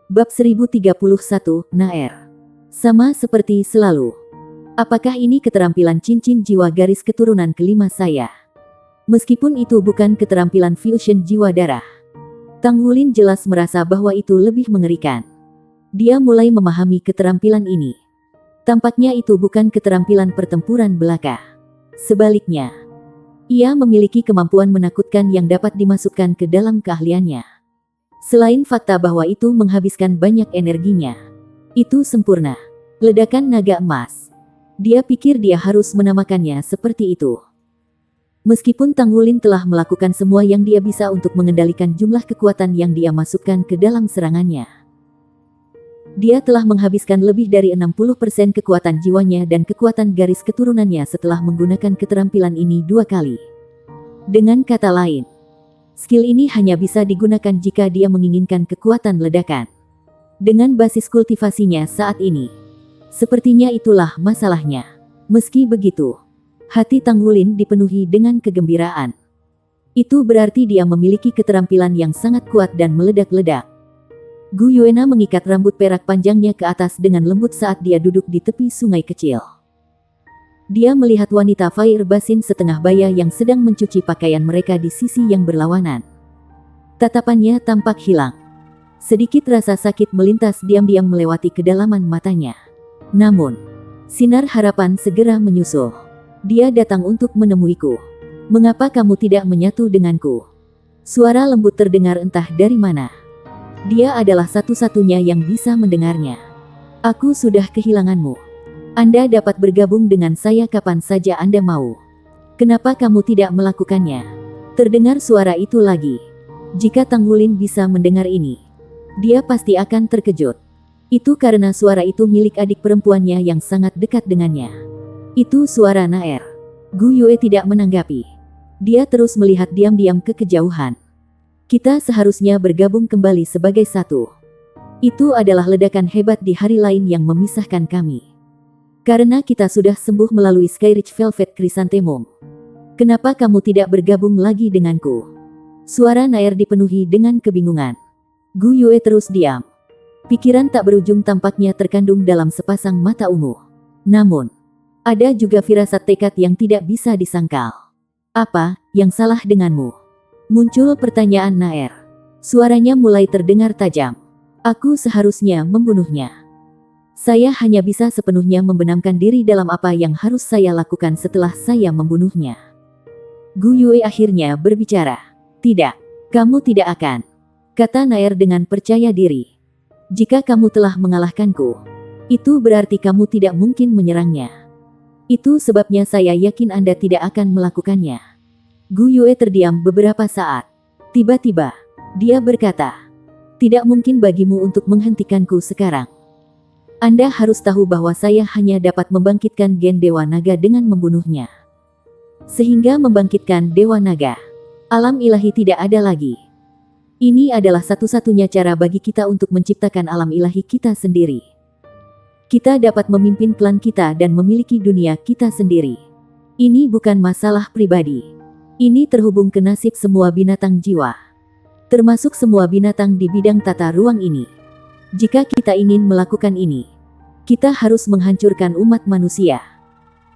Bab 1031, Naer. Sama seperti selalu. Apakah ini keterampilan cincin jiwa garis keturunan kelima saya? Meskipun itu bukan keterampilan fusion jiwa darah. Tang Wulin jelas merasa bahwa itu lebih mengerikan. Dia mulai memahami keterampilan ini. Tampaknya itu bukan keterampilan pertempuran belaka. Sebaliknya, ia memiliki kemampuan menakutkan yang dapat dimasukkan ke dalam keahliannya. Selain fakta bahwa itu menghabiskan banyak energinya, itu sempurna. Ledakan naga emas. Dia pikir dia harus menamakannya seperti itu. Meskipun Tang Wulin telah melakukan semua yang dia bisa untuk mengendalikan jumlah kekuatan yang dia masukkan ke dalam serangannya. Dia telah menghabiskan lebih dari 60% kekuatan jiwanya dan kekuatan garis keturunannya setelah menggunakan keterampilan ini 2 kali. Dengan kata lain, skill ini hanya bisa digunakan jika dia menginginkan kekuatan ledakan. Dengan basis kultivasinya saat ini, sepertinya itulah masalahnya. Meski begitu, hati Tang Wulin dipenuhi dengan kegembiraan. Itu berarti dia memiliki keterampilan yang sangat kuat dan meledak-ledak. Gu Yuena mengikat rambut perak panjangnya ke atas dengan lembut saat dia duduk di tepi sungai kecil. Dia melihat wanita Fire Basin setengah baya yang sedang mencuci pakaian mereka di sisi yang berlawanan. Tatapannya tampak hilang. Sedikit rasa sakit melintas diam-diam melewati kedalaman matanya. Namun, sinar harapan segera menyusul. Dia datang untuk menemuiku. Mengapa kamu tidak menyatu denganku? Suara lembut terdengar entah dari mana. Dia adalah satu-satunya yang bisa mendengarnya. Aku sudah kehilanganmu. Anda dapat bergabung dengan saya kapan saja Anda mau. Kenapa kamu tidak melakukannya? Terdengar suara itu lagi. Jika Tang Wulin bisa mendengar ini, dia pasti akan terkejut. Itu karena suara itu milik adik perempuannya yang sangat dekat dengannya. Itu suara Naer. Gu Yue tidak menanggapi. Dia terus melihat diam-diam ke kejauhan. Kita seharusnya bergabung kembali sebagai satu. Itu adalah ledakan hebat di hari lain yang memisahkan kami. Karena kita sudah sembuh melalui Skyreach Velvet Chrysanthemum. Kenapa kamu tidak bergabung lagi denganku? Suara Naer dipenuhi dengan kebingungan. Gu Yue terus diam. Pikiran tak berujung tampaknya terkandung dalam sepasang mata ungu. Namun, ada juga firasat tekad yang tidak bisa disangkal. Apa yang salah denganmu? Muncul pertanyaan Naer. Suaranya mulai terdengar tajam. Aku seharusnya membunuhnya. Saya hanya bisa sepenuhnya membenamkan diri dalam apa yang harus saya lakukan setelah saya membunuhnya. Gu Yue akhirnya berbicara. Tidak, kamu tidak akan, kata Naer dengan percaya diri. Jika kamu telah mengalahkanku, itu berarti kamu tidak mungkin menyerangnya. Itu sebabnya saya yakin Anda tidak akan melakukannya. Gu Yue terdiam beberapa saat. Tiba-tiba, dia berkata, tidak mungkin bagimu untuk menghentikanku sekarang. Anda harus tahu bahwa saya hanya dapat membangkitkan gen Dewa Naga dengan membunuhnya. Sehingga membangkitkan Dewa Naga, alam ilahi tidak ada lagi. Ini adalah satu-satunya cara bagi kita untuk menciptakan alam ilahi kita sendiri. Kita dapat memimpin klan kita dan memiliki dunia kita sendiri. Ini bukan masalah pribadi. Ini terhubung ke nasib semua binatang jiwa. Termasuk semua binatang di bidang tata ruang ini. Jika kita ingin melakukan ini, kita harus menghancurkan umat manusia.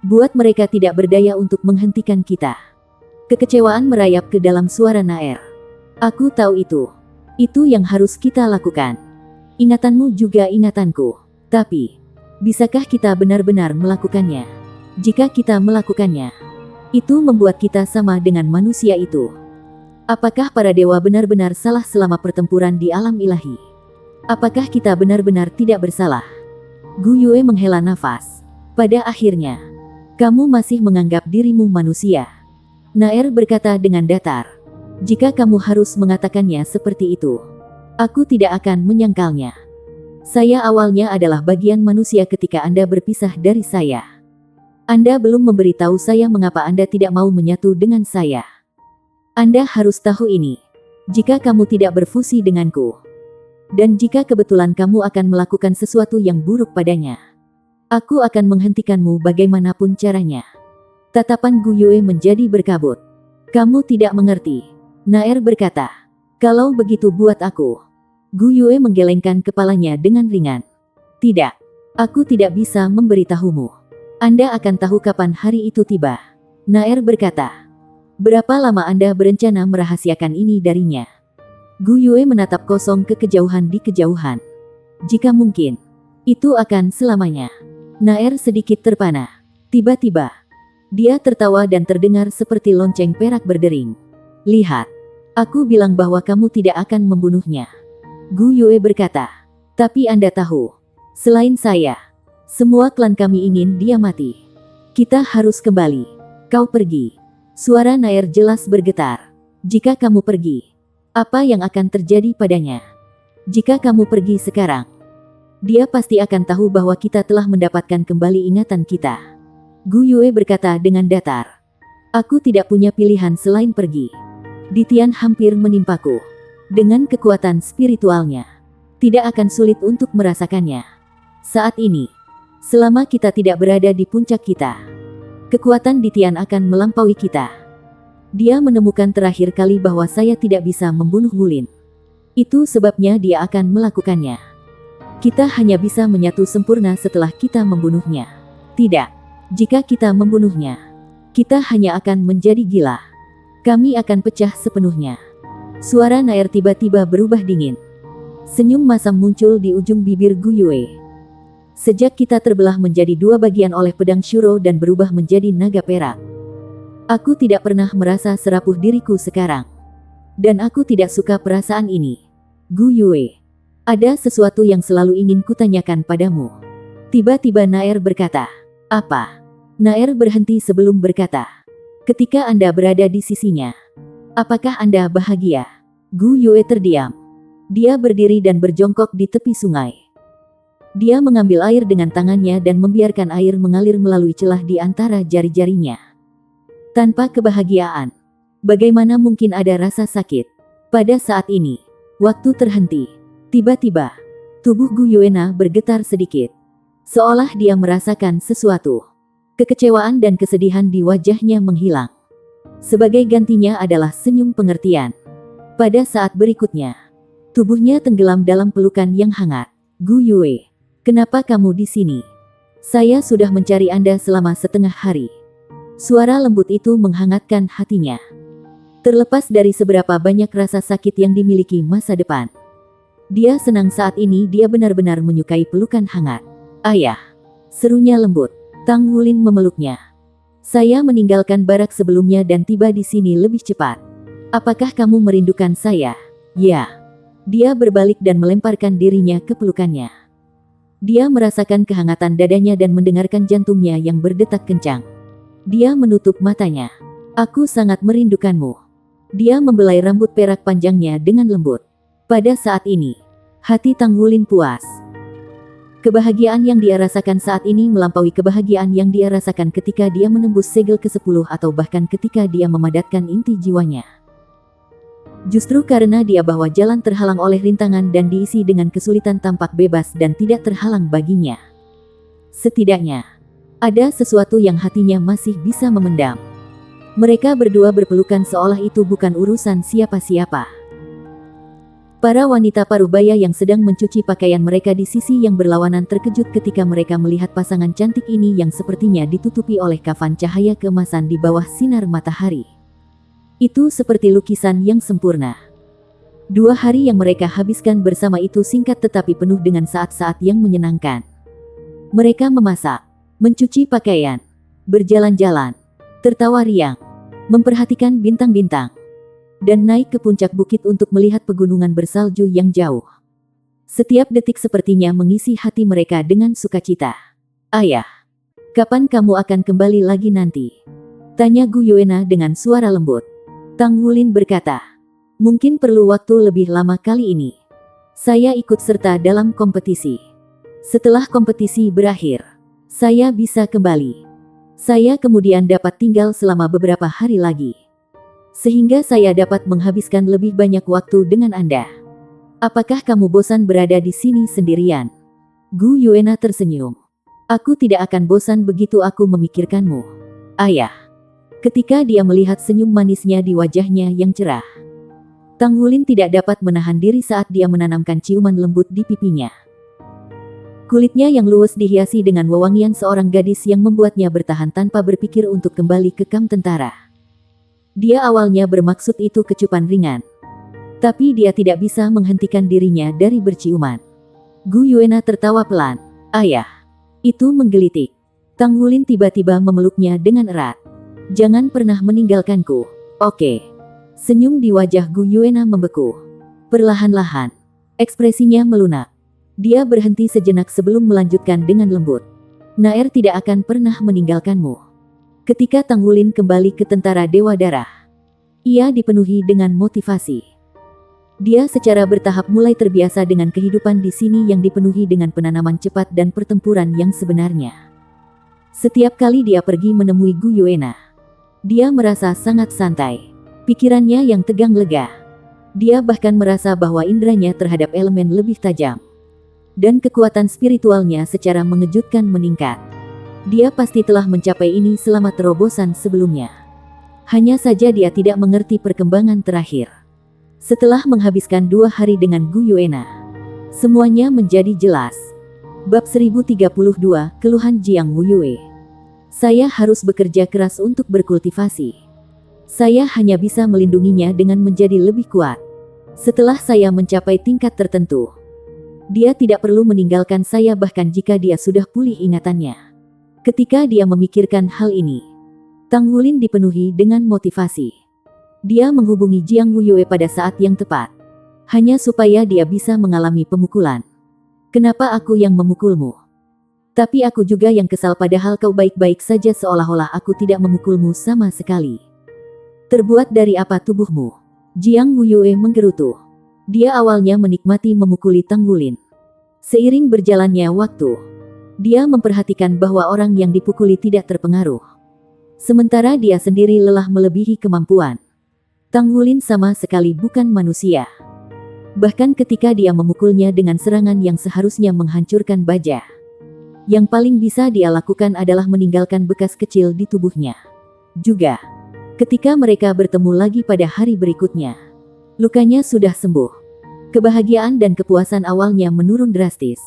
Buat mereka tidak berdaya untuk menghentikan kita. Kekecewaan merayap ke dalam suara Naer. Aku tahu itu. Itu yang harus kita lakukan. Ingatanmu juga ingatanku. Tapi, bisakah kita benar-benar melakukannya? Jika kita melakukannya, itu membuat kita sama dengan manusia itu. Apakah para dewa benar-benar salah selama pertempuran di alam ilahi? Apakah kita benar-benar tidak bersalah? Gu Yue menghela nafas. Pada akhirnya, kamu masih menganggap dirimu manusia. Naer berkata dengan datar. Jika kamu harus mengatakannya seperti itu, aku tidak akan menyangkalnya. Saya awalnya adalah bagian manusia ketika Anda berpisah dari saya. Anda belum memberitahu saya mengapa Anda tidak mau menyatu dengan saya. Anda harus tahu ini. Jika kamu tidak berfusi denganku, dan jika kebetulan kamu akan melakukan sesuatu yang buruk padanya, aku akan menghentikanmu bagaimanapun caranya. Tatapan Gu Yue menjadi berkabut. Kamu tidak mengerti. Naer berkata, kalau begitu buat aku. Gu Yue menggelengkan kepalanya dengan ringan. Tidak, aku tidak bisa memberitahumu. Anda akan tahu kapan hari itu tiba. Naer berkata. Berapa lama Anda berencana merahasiakan ini darinya? Gu Yue menatap kosong ke kejauhan di kejauhan. Jika mungkin, itu akan selamanya. Naer sedikit terpana. Tiba-tiba, dia tertawa dan terdengar seperti lonceng perak berdering. Lihat, aku bilang bahwa kamu tidak akan membunuhnya. Gu Yue berkata. Tapi Anda tahu, selain saya, semua klan kami ingin dia mati. Kita harus kembali. Kau pergi. Suara Naer jelas bergetar. Jika kamu pergi, apa yang akan terjadi padanya? Jika kamu pergi sekarang, dia pasti akan tahu bahwa kita telah mendapatkan kembali ingatan kita. Gu Yue berkata dengan datar. Aku tidak punya pilihan selain pergi. Ditian hampir menimpaku. Dengan kekuatan spiritualnya, tidak akan sulit untuk merasakannya. Saat ini, selama kita tidak berada di puncak kita, kekuatan Ditian akan melampaui kita. Dia menemukan terakhir kali bahwa saya tidak bisa membunuh Wulin. Itu sebabnya dia akan melakukannya. Kita hanya bisa menyatu sempurna setelah kita membunuhnya. Tidak, jika kita membunuhnya, kita hanya akan menjadi gila. Kami akan pecah sepenuhnya. Suara Naer tiba-tiba berubah dingin. Senyum masam muncul di ujung bibir Gu Yue. Sejak kita terbelah menjadi dua bagian oleh pedang Shuro dan berubah menjadi naga perak, aku tidak pernah merasa serapuh diriku sekarang. Dan aku tidak suka perasaan ini. Gu Yue, ada sesuatu yang selalu ingin kutanyakan padamu. Tiba-tiba Naer berkata. Apa? Naer berhenti sebelum berkata. Ketika Anda berada di sisinya, apakah Anda bahagia? Gu Yue terdiam. Dia berdiri dan berjongkok di tepi sungai. Dia mengambil air dengan tangannya dan membiarkan air mengalir melalui celah di antara jari-jarinya. Tanpa kebahagiaan, bagaimana mungkin ada rasa sakit? Pada saat ini, waktu terhenti. Tiba-tiba, tubuh Gu Yuena bergetar sedikit. Seolah dia merasakan sesuatu. Kekecewaan dan kesedihan di wajahnya menghilang. Sebagai gantinya adalah senyum pengertian. Pada saat berikutnya, tubuhnya tenggelam dalam pelukan yang hangat. Gu Yue, kenapa kamu di sini? Saya sudah mencari Anda selama setengah hari. Suara lembut itu menghangatkan hatinya. Terlepas dari seberapa banyak rasa sakit yang dimiliki masa depan, dia senang saat ini dia benar-benar menyukai pelukan hangat. Ayah, serunya lembut. Tang Wulin memeluknya. Saya meninggalkan barak sebelumnya dan tiba di sini lebih cepat. Apakah kamu merindukan saya? Ya. Dia berbalik dan melemparkan dirinya ke pelukannya. Dia merasakan kehangatan dadanya dan mendengarkan jantungnya yang berdetak kencang. Dia menutup matanya. Aku sangat merindukanmu. Dia membelai rambut perak panjangnya dengan lembut. Pada saat ini, hati Tang Wulin puas. Kebahagiaan yang dia rasakan saat ini melampaui kebahagiaan yang dia rasakan ketika dia menembus segel ke-10 atau bahkan ketika dia memadatkan inti jiwanya. Justru karena dia bahwa jalan terhalang oleh rintangan dan diisi dengan kesulitan tampak bebas dan tidak terhalang baginya. Setidaknya, ada sesuatu yang hatinya masih bisa memendam. Mereka berdua berpelukan seolah itu bukan urusan siapa-siapa. Para wanita parubaya yang sedang mencuci pakaian mereka di sisi yang berlawanan terkejut ketika mereka melihat pasangan cantik ini yang sepertinya ditutupi oleh kafan cahaya keemasan di bawah sinar matahari. Itu seperti lukisan yang sempurna. 2 hari yang mereka habiskan bersama itu singkat tetapi penuh dengan saat-saat yang menyenangkan. Mereka memasak, mencuci pakaian, berjalan-jalan, tertawa riang, memperhatikan bintang-bintang, dan naik ke puncak bukit untuk melihat pegunungan bersalju yang jauh. Setiap detik sepertinya mengisi hati mereka dengan sukacita. Ayah, kapan kamu akan kembali lagi nanti? Tanya Gu Yuena dengan suara lembut. Tang Wulin berkata, mungkin perlu waktu lebih lama kali ini. Saya ikut serta dalam kompetisi. Setelah kompetisi berakhir, saya bisa kembali. Saya kemudian dapat tinggal selama beberapa hari lagi. Sehingga saya dapat menghabiskan lebih banyak waktu dengan Anda. Apakah kamu bosan berada di sini sendirian? Gu Yuena tersenyum. Aku tidak akan bosan begitu aku memikirkanmu, Ayah. Ketika dia melihat senyum manisnya di wajahnya yang cerah, Tang Wulin tidak dapat menahan diri saat dia menanamkan ciuman lembut di pipinya. Kulitnya yang luwes dihiasi dengan wewangian seorang gadis yang membuatnya bertahan tanpa berpikir untuk kembali ke kamp tentara. Dia awalnya bermaksud itu kecupan ringan. Tapi dia tidak bisa menghentikan dirinya dari berciuman. Gu Yuena tertawa pelan. Ayah. Itu menggelitik. Tang Wulin tiba-tiba memeluknya dengan erat. Jangan pernah meninggalkanku. Oke. Senyum di wajah Gu Yuena membeku. Perlahan-lahan, ekspresinya melunak. Dia berhenti sejenak sebelum melanjutkan dengan lembut. Naer tidak akan pernah meninggalkanmu. Ketika Tang Wulin kembali ke tentara Dewa Darah, ia dipenuhi dengan motivasi. Dia secara bertahap mulai terbiasa dengan kehidupan di sini yang dipenuhi dengan penanaman cepat dan pertempuran yang sebenarnya. Setiap kali dia pergi menemui Gu Yuena, dia merasa sangat santai. Pikirannya yang tegang lega. Dia bahkan merasa bahwa indranya terhadap elemen lebih tajam. Dan kekuatan spiritualnya secara mengejutkan meningkat. Dia pasti telah mencapai ini selama terobosan sebelumnya. Hanya saja dia tidak mengerti perkembangan terakhir. Setelah menghabiskan 2 hari dengan Gu Yuena, semuanya menjadi jelas. Bab 1032, Keluhan Jiang Wuyue. Saya harus bekerja keras untuk berkultivasi. Saya hanya bisa melindunginya dengan menjadi lebih kuat. Setelah saya mencapai tingkat tertentu, dia tidak perlu meninggalkan saya bahkan jika dia sudah pulih ingatannya. Ketika dia memikirkan hal ini, Tang Wulin dipenuhi dengan motivasi. Dia menghubungi Jiang Wuyue pada saat yang tepat, hanya supaya dia bisa mengalami pemukulan. Kenapa aku yang memukulmu? Tapi aku juga yang kesal padahal kau baik-baik saja seolah-olah aku tidak memukulmu sama sekali. Terbuat dari apa tubuhmu? Jiang Wuyue menggerutu. Dia awalnya menikmati memukuli Tang Wulin. Seiring berjalannya waktu, dia memperhatikan bahwa orang yang dipukuli tidak terpengaruh. Sementara dia sendiri lelah melebihi kemampuan. Tang Wulin sama sekali bukan manusia. Bahkan ketika dia memukulnya dengan serangan yang seharusnya menghancurkan baja, yang paling bisa dia lakukan adalah meninggalkan bekas kecil di tubuhnya. Juga, ketika mereka bertemu lagi pada hari berikutnya, lukanya sudah sembuh. Kebahagiaan dan kepuasan awalnya menurun drastis.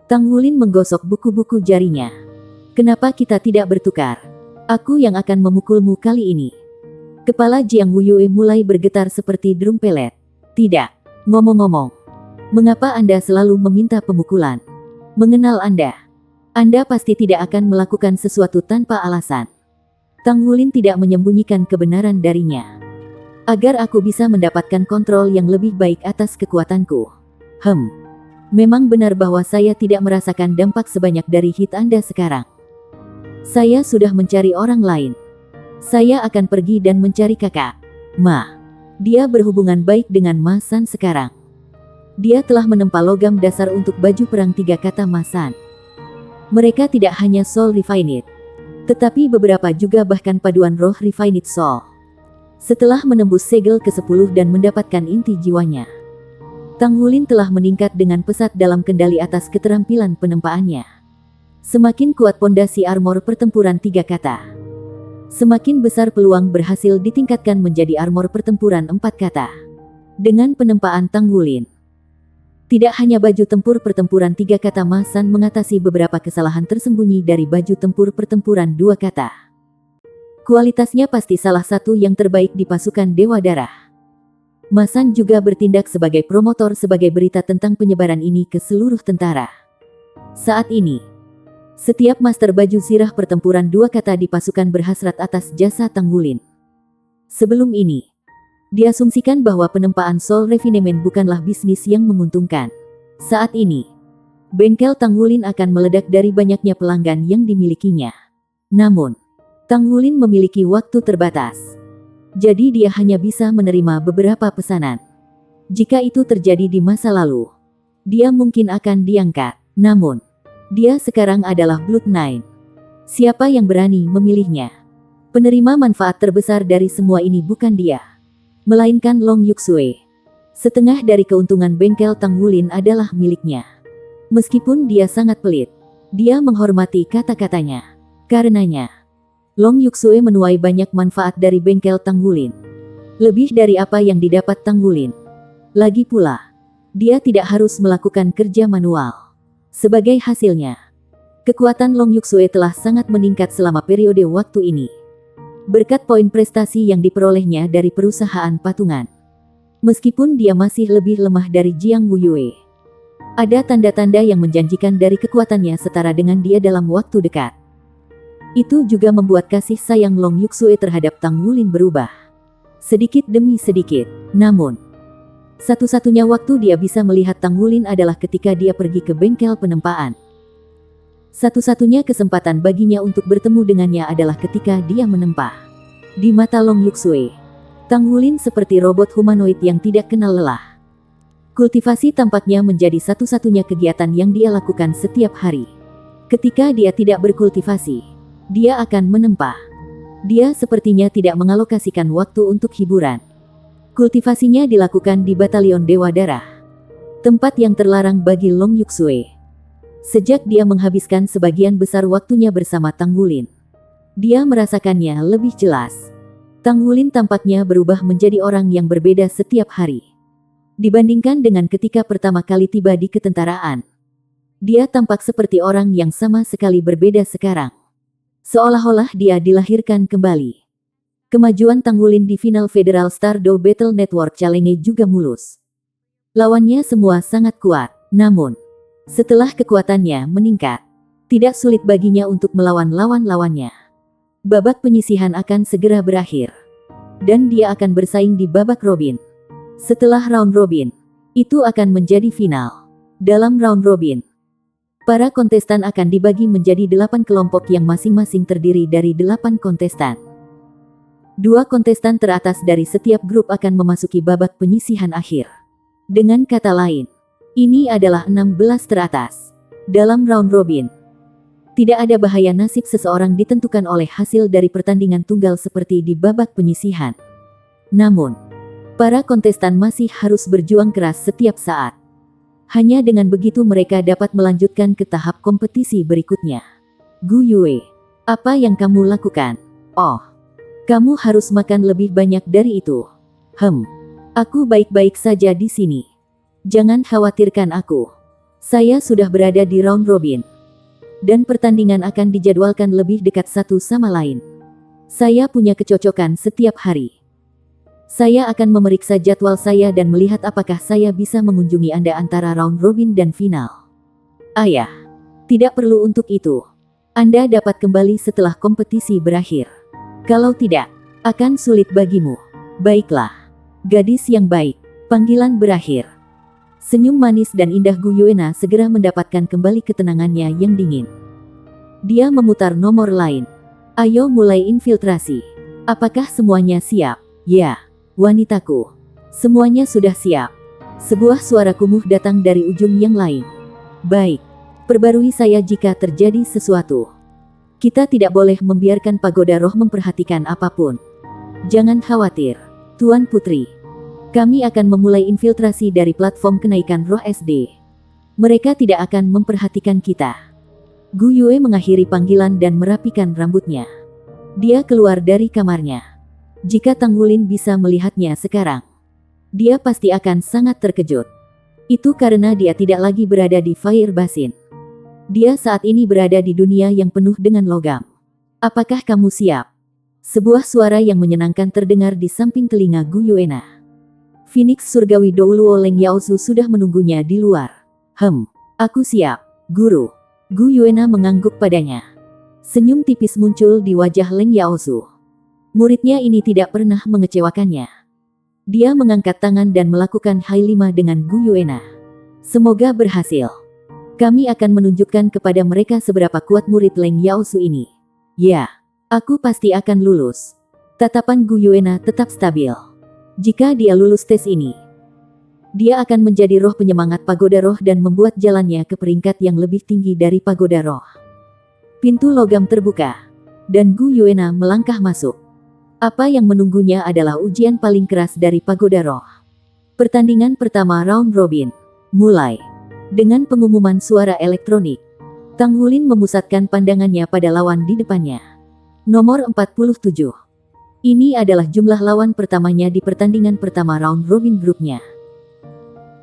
Tang Wulin menggosok buku-buku jarinya. Kenapa kita tidak bertukar? Aku yang akan memukulmu kali ini. Kepala Jiang Wuyue mulai bergetar seperti drum pelet. Tidak. Ngomong-ngomong, mengapa Anda selalu meminta pemukulan? Mengenal Anda, Anda pasti tidak akan melakukan sesuatu tanpa alasan. Tang Wulin tidak menyembunyikan kebenaran darinya. Agar aku bisa mendapatkan kontrol yang lebih baik atas kekuatanku. Memang benar bahwa saya tidak merasakan dampak sebanyak dari hit Anda sekarang. Saya sudah mencari orang lain. Saya akan pergi dan mencari kakak. Ma. Dia berhubungan baik dengan Ma San sekarang. Dia telah menempa logam dasar untuk baju perang 3 kata Ma San. Mereka tidak hanya soul refined, tetapi beberapa juga bahkan paduan roh refined soul. Setelah menembus segel ke-10 dan mendapatkan inti jiwanya, Tang Wulin telah meningkat dengan pesat dalam kendali atas keterampilan penempaannya. Semakin kuat pondasi armor pertempuran 3 kata, semakin besar peluang berhasil ditingkatkan menjadi armor pertempuran 4 kata. Dengan penempaan Tang Wulin, tidak hanya baju tempur pertempuran 3 kata Ma San mengatasi beberapa kesalahan tersembunyi dari baju tempur pertempuran 2 kata. Kualitasnya pasti salah satu yang terbaik di pasukan Dewa Darah. Ma San juga bertindak sebagai promotor sebagai berita tentang penyebaran ini ke seluruh tentara. Saat ini, setiap master baju sirah pertempuran 2 kata di pasukan berhasrat atas jasa Tang Wulin. Sebelum ini, diasumsikan bahwa penempaan soul refinement bukanlah bisnis yang menguntungkan. Saat ini, bengkel Tang Wulin akan meledak dari banyaknya pelanggan yang dimilikinya. Namun, Tang Wulin memiliki waktu terbatas. Jadi dia hanya bisa menerima beberapa pesanan. Jika itu terjadi di masa lalu, dia mungkin akan diangkat. Namun, dia sekarang adalah Blood Nine. Siapa yang berani memilihnya? Penerima manfaat terbesar dari semua ini bukan dia, melainkan Long Yuxue. Setengah dari keuntungan bengkel Tang Wulin adalah miliknya. Meskipun dia sangat pelit, dia menghormati kata-katanya. Karenanya, Long Yuxue menuai banyak manfaat dari bengkel Tang Wulin. Lebih dari apa yang didapat Tang Wulin. Lagi pula, dia tidak harus melakukan kerja manual. Sebagai hasilnya, kekuatan Long Yuxue telah sangat meningkat selama periode waktu ini. Berkat poin prestasi yang diperolehnya dari perusahaan patungan. Meskipun dia masih lebih lemah dari Jiang Wuyue. Ada tanda-tanda yang menjanjikan dari kekuatannya setara dengan dia dalam waktu dekat. Itu juga membuat kasih sayang Long Yuxue terhadap Tang Wulin berubah. Sedikit demi sedikit. Namun, satu-satunya waktu dia bisa melihat Tang Wulin adalah ketika dia pergi ke bengkel penempaan. Satu-satunya kesempatan baginya untuk bertemu dengannya adalah ketika dia menempah. Di mata Long Yuxue, Tang Wulin seperti robot humanoid yang tidak kenal lelah. Kultivasi tampaknya menjadi satu-satunya kegiatan yang dia lakukan setiap hari. Ketika dia tidak berkultivasi, dia akan menempah. Dia sepertinya tidak mengalokasikan waktu untuk hiburan. Kultivasinya dilakukan di Batalion Dewa Darah, tempat yang terlarang bagi Long Yuxue. Sejak dia menghabiskan sebagian besar waktunya bersama Tang Wulin, dia merasakannya lebih jelas. Tang Wulin tampaknya berubah menjadi orang yang berbeda setiap hari. Dibandingkan dengan ketika pertama kali tiba di ketentaraan, dia tampak seperti orang yang sama sekali berbeda sekarang. Seolah-olah dia dilahirkan kembali. Kemajuan Tang Wulin di final Federal Stardow Battle Network Challenge juga mulus. Lawannya semua sangat kuat, namun setelah kekuatannya meningkat, tidak sulit baginya untuk melawan lawan-lawannya. Babak penyisihan akan segera berakhir, dan dia akan bersaing di babak robin. Setelah round robin, itu akan menjadi final. Dalam round robin, para kontestan akan dibagi menjadi 8 kelompok yang masing-masing terdiri dari 8 kontestan. 2 kontestan teratas dari setiap grup akan memasuki babak penyisihan akhir. Dengan kata lain, ini adalah 16 teratas. Dalam round robin, tidak ada bahaya nasib seseorang ditentukan oleh hasil dari pertandingan tunggal seperti di babak penyisihan. Namun, para kontestan masih harus berjuang keras setiap saat. Hanya dengan begitu mereka dapat melanjutkan ke tahap kompetisi berikutnya. Gu Yue, apa yang kamu lakukan? Oh, kamu harus makan lebih banyak dari itu. Aku baik-baik saja di sini. Jangan khawatirkan aku. Saya sudah berada di round robin. Dan pertandingan akan dijadwalkan lebih dekat satu sama lain. Saya punya kecocokan setiap hari. Saya akan memeriksa jadwal saya dan melihat apakah saya bisa mengunjungi Anda antara round robin dan final. Ayah, tidak perlu untuk itu. Anda dapat kembali setelah kompetisi berakhir. Kalau tidak, akan sulit bagimu. Baiklah, gadis yang baik. Panggilan berakhir. Senyum manis dan indah Gu Yuena segera mendapatkan kembali ketenangannya yang dingin. Dia memutar nomor lain. Ayo mulai infiltrasi. Apakah semuanya siap? Ya. Wanitaku, semuanya sudah siap. Sebuah suara kumuh datang dari ujung yang lain. Baik, perbarui saya jika terjadi sesuatu. Kita tidak boleh membiarkan pagoda roh memperhatikan apapun. Jangan khawatir, Tuan Putri. Kami akan memulai infiltrasi dari platform kenaikan roh SD. Mereka tidak akan memperhatikan kita. Gu Yue mengakhiri panggilan dan merapikan rambutnya. Dia keluar dari kamarnya. Jika Tang Wulin bisa melihatnya sekarang, dia pasti akan sangat terkejut. Itu karena dia tidak lagi berada di Fire Basin. Dia saat ini berada di dunia yang penuh dengan logam. Apakah kamu siap? Sebuah suara yang menyenangkan terdengar di samping telinga Gu Yuena. Phoenix Surgawi Douluo Leng Yaozu sudah menunggunya di luar. Aku siap, Guru. Gu Yuena mengangguk padanya. Senyum tipis muncul di wajah Leng Yaozu. Muridnya ini tidak pernah mengecewakannya. Dia mengangkat tangan dan melakukan Hai 5 dengan Gu Yuena. Semoga berhasil. Kami akan menunjukkan kepada mereka seberapa kuat murid Leng Yaozu ini. Ya, aku pasti akan lulus. Tatapan Gu Yuena tetap stabil. Jika dia lulus tes ini, dia akan menjadi roh penyemangat pagoda roh dan membuat jalannya ke peringkat yang lebih tinggi dari pagoda roh. Pintu logam terbuka, dan Gu Yuena melangkah masuk. Apa yang menunggunya adalah ujian paling keras dari pagoda roh. Pertandingan pertama round robin mulai. Dengan pengumuman suara elektronik, Tang Wulin memusatkan pandangannya pada lawan di depannya. Nomor 47. Ini adalah jumlah lawan pertamanya di pertandingan pertama round robin grupnya.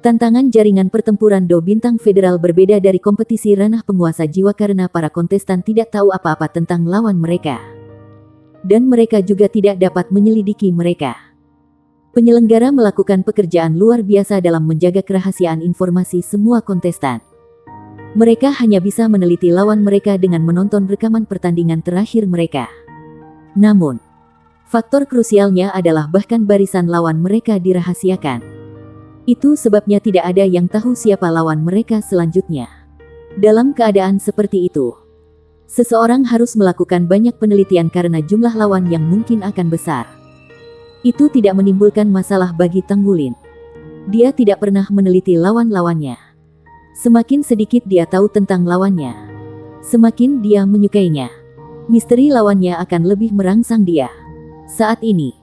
Tantangan jaringan pertempuran Do Bintang Federal berbeda dari kompetisi ranah penguasa jiwa karena para kontestan tidak tahu apa-apa tentang lawan mereka. Dan mereka juga tidak dapat menyelidiki mereka. Penyelenggara melakukan pekerjaan luar biasa dalam menjaga kerahasiaan informasi semua kontestan. Mereka hanya bisa meneliti lawan mereka dengan menonton rekaman pertandingan terakhir mereka. Namun, faktor krusialnya adalah bahkan barisan lawan mereka dirahasiakan. Itu sebabnya tidak ada yang tahu siapa lawan mereka selanjutnya. Dalam keadaan seperti itu, seseorang harus melakukan banyak penelitian karena jumlah lawan yang mungkin akan besar. Itu tidak menimbulkan masalah bagi Tanggulin. Dia tidak pernah meneliti lawan-lawannya. Semakin sedikit dia tahu tentang lawannya, semakin dia menyukainya. Misteri lawannya akan lebih merangsang dia. Saat ini,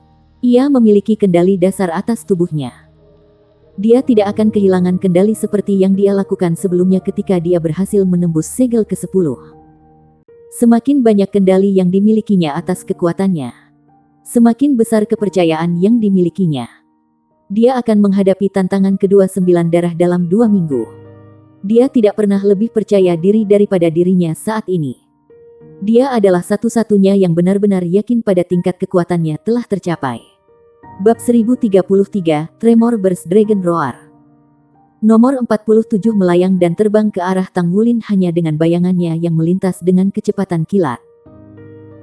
ia memiliki kendali dasar atas tubuhnya. Dia tidak akan kehilangan kendali seperti yang dia lakukan sebelumnya ketika dia berhasil menembus segel ke-10. Semakin banyak kendali yang dimilikinya atas kekuatannya, semakin besar kepercayaan yang dimilikinya. Dia akan menghadapi tantangan kedua 9 darah dalam 2 minggu. Dia tidak pernah lebih percaya diri daripada dirinya saat ini. Dia adalah satu-satunya yang benar-benar yakin pada tingkat kekuatannya telah tercapai. Bab 1033, Tremor Burst Dragon Roar. Nomor 47 melayang dan terbang ke arah Tanggulin hanya dengan bayangannya yang melintas dengan kecepatan kilat.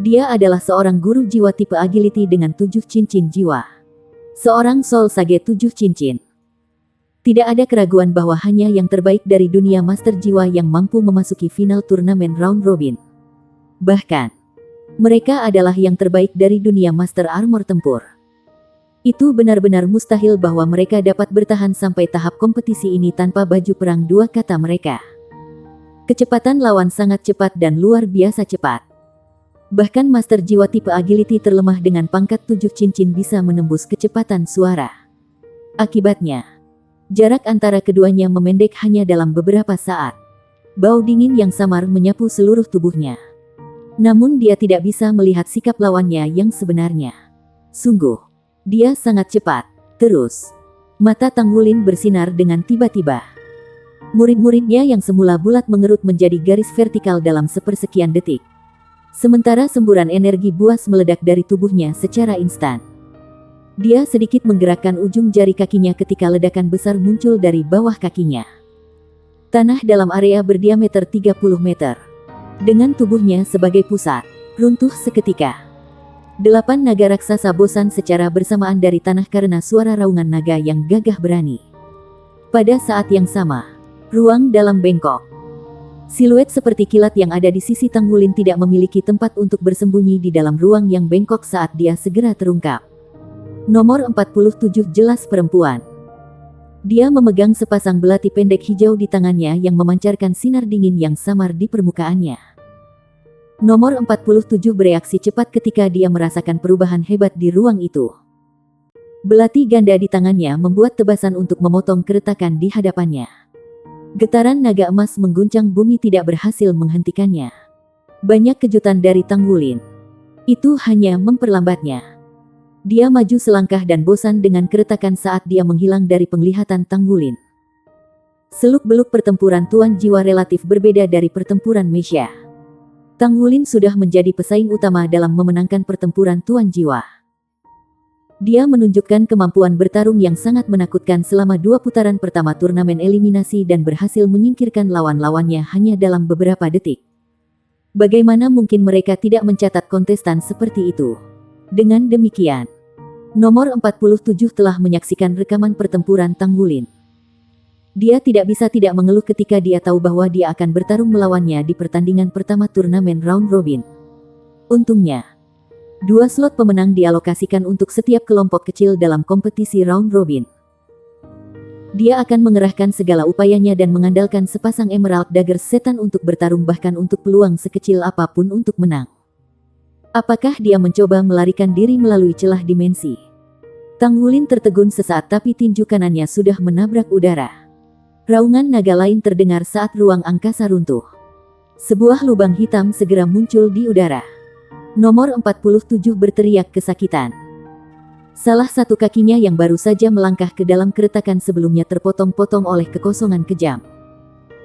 Dia adalah seorang guru jiwa tipe agility dengan 7 cincin jiwa. Seorang Soul Sage 7 cincin. Tidak ada keraguan bahwa hanya yang terbaik dari dunia master jiwa yang mampu memasuki final turnamen round robin. Bahkan, mereka adalah yang terbaik dari dunia master armor tempur. Itu benar-benar mustahil bahwa mereka dapat bertahan sampai tahap kompetisi ini tanpa baju perang, dua kata mereka. Kecepatan lawan sangat cepat dan luar biasa cepat. Bahkan master jiwa tipe agility terlemah dengan pangkat 7 cincin bisa menembus kecepatan suara. Akibatnya, jarak antara keduanya memendek hanya dalam beberapa saat. Bau dingin yang samar menyapu seluruh tubuhnya. Namun dia tidak bisa melihat sikap lawannya yang sebenarnya. Sungguh, dia sangat cepat. Terus, mata Tanggulin bersinar dengan tiba-tiba. Murid-muridnya yang semula bulat mengerut menjadi garis vertikal dalam sepersekian detik. Sementara semburan energi buas meledak dari tubuhnya secara instan. Dia sedikit menggerakkan ujung jari kakinya ketika ledakan besar muncul dari bawah kakinya. Tanah dalam area berdiameter 30 meter. Dengan tubuhnya sebagai pusat, runtuh seketika. 8 naga raksasa bosan secara bersamaan dari tanah karena suara raungan naga yang gagah berani. Pada saat yang sama, ruang dalam bengkok. Siluet seperti kilat yang ada di sisi Tanggulin tidak memiliki tempat untuk bersembunyi di dalam ruang yang bengkok saat dia segera terungkap. Nomor 47 jelas perempuan. Dia memegang sepasang belati pendek hijau di tangannya yang memancarkan sinar dingin yang samar di permukaannya. Nomor 47 bereaksi cepat ketika dia merasakan perubahan hebat di ruang itu. Belati ganda di tangannya membuat tebasan untuk memotong keretakan di hadapannya. Getaran naga emas mengguncang bumi tidak berhasil menghentikannya. Banyak kejutan dari Tanggulin. Itu hanya memperlambatnya. Dia maju selangkah dan bosan dengan keretakan saat dia menghilang dari penglihatan Tanggulin. Seluk-beluk pertempuran Tuan Jiwa relatif berbeda dari pertempuran Meisha. Tanggulin sudah menjadi pesaing utama dalam memenangkan pertempuran Tuan Jiwa. Dia menunjukkan kemampuan bertarung yang sangat menakutkan selama 2 putaran pertama turnamen eliminasi dan berhasil menyingkirkan lawan-lawannya hanya dalam beberapa detik. Bagaimana mungkin mereka tidak mencatat kontestan seperti itu? Dengan demikian, nomor 47 telah menyaksikan rekaman pertempuran Tanggulin. Dia tidak bisa tidak mengeluh ketika dia tahu bahwa dia akan bertarung melawannya di pertandingan pertama turnamen round robin. Untungnya, 2 slot pemenang dialokasikan untuk setiap kelompok kecil dalam kompetisi round robin. Dia akan mengerahkan segala upayanya dan mengandalkan sepasang Emerald Dagger setan untuk bertarung bahkan untuk peluang sekecil apapun untuk menang. Apakah dia mencoba melarikan diri melalui celah dimensi? Tanggulin tertegun sesaat tapi tinju kanannya sudah menabrak udara. Raungan naga lain terdengar saat ruang angkasa runtuh. Sebuah lubang hitam segera muncul di udara. Nomor 47 berteriak kesakitan. Salah satu kakinya yang baru saja melangkah ke dalam keretakan sebelumnya terpotong-potong oleh kekosongan kejam.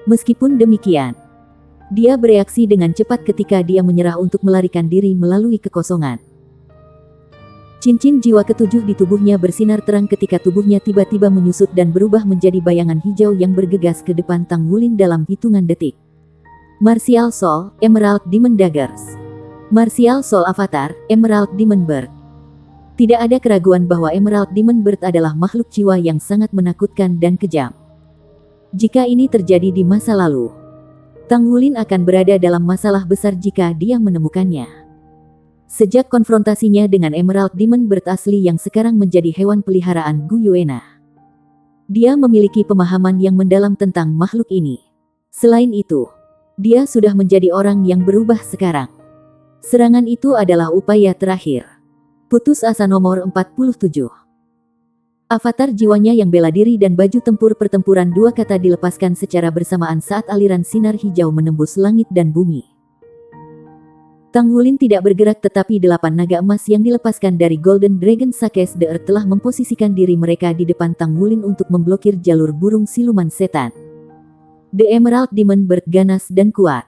Meskipun demikian, dia bereaksi dengan cepat ketika dia menyerah untuk melarikan diri melalui kekosongan. Cincin jiwa ketujuh di tubuhnya bersinar terang ketika tubuhnya tiba-tiba menyusut dan berubah menjadi bayangan hijau yang bergegas ke depan Tang Wulin dalam hitungan detik. Martial Soul, Emerald Demon Daggers. Martial Soul Avatar, Emerald Demon Bird. Tidak ada keraguan bahwa Emerald Demon Bird adalah makhluk jiwa yang sangat menakutkan dan kejam. Jika ini terjadi di masa lalu, Tang Wulin akan berada dalam masalah besar jika dia menemukannya. Sejak konfrontasinya dengan Emerald Demon Bird asli yang sekarang menjadi hewan peliharaan Gu Yuena, dia memiliki pemahaman yang mendalam tentang makhluk ini. Selain itu, dia sudah menjadi orang yang berubah sekarang. Serangan itu adalah upaya terakhir. Putus asa nomor 47. Avatar jiwanya yang bela diri dan baju tempur pertempuran dua kata dilepaskan secara bersamaan saat aliran sinar hijau menembus langit dan bumi. Tang Wulin tidak bergerak tetapi 8 naga emas yang dilepaskan dari Golden Dragon Sakes the Earth telah memposisikan diri mereka di depan Tang Wulin untuk memblokir jalur burung siluman setan. The Emerald Demon Bird ganas dan kuat.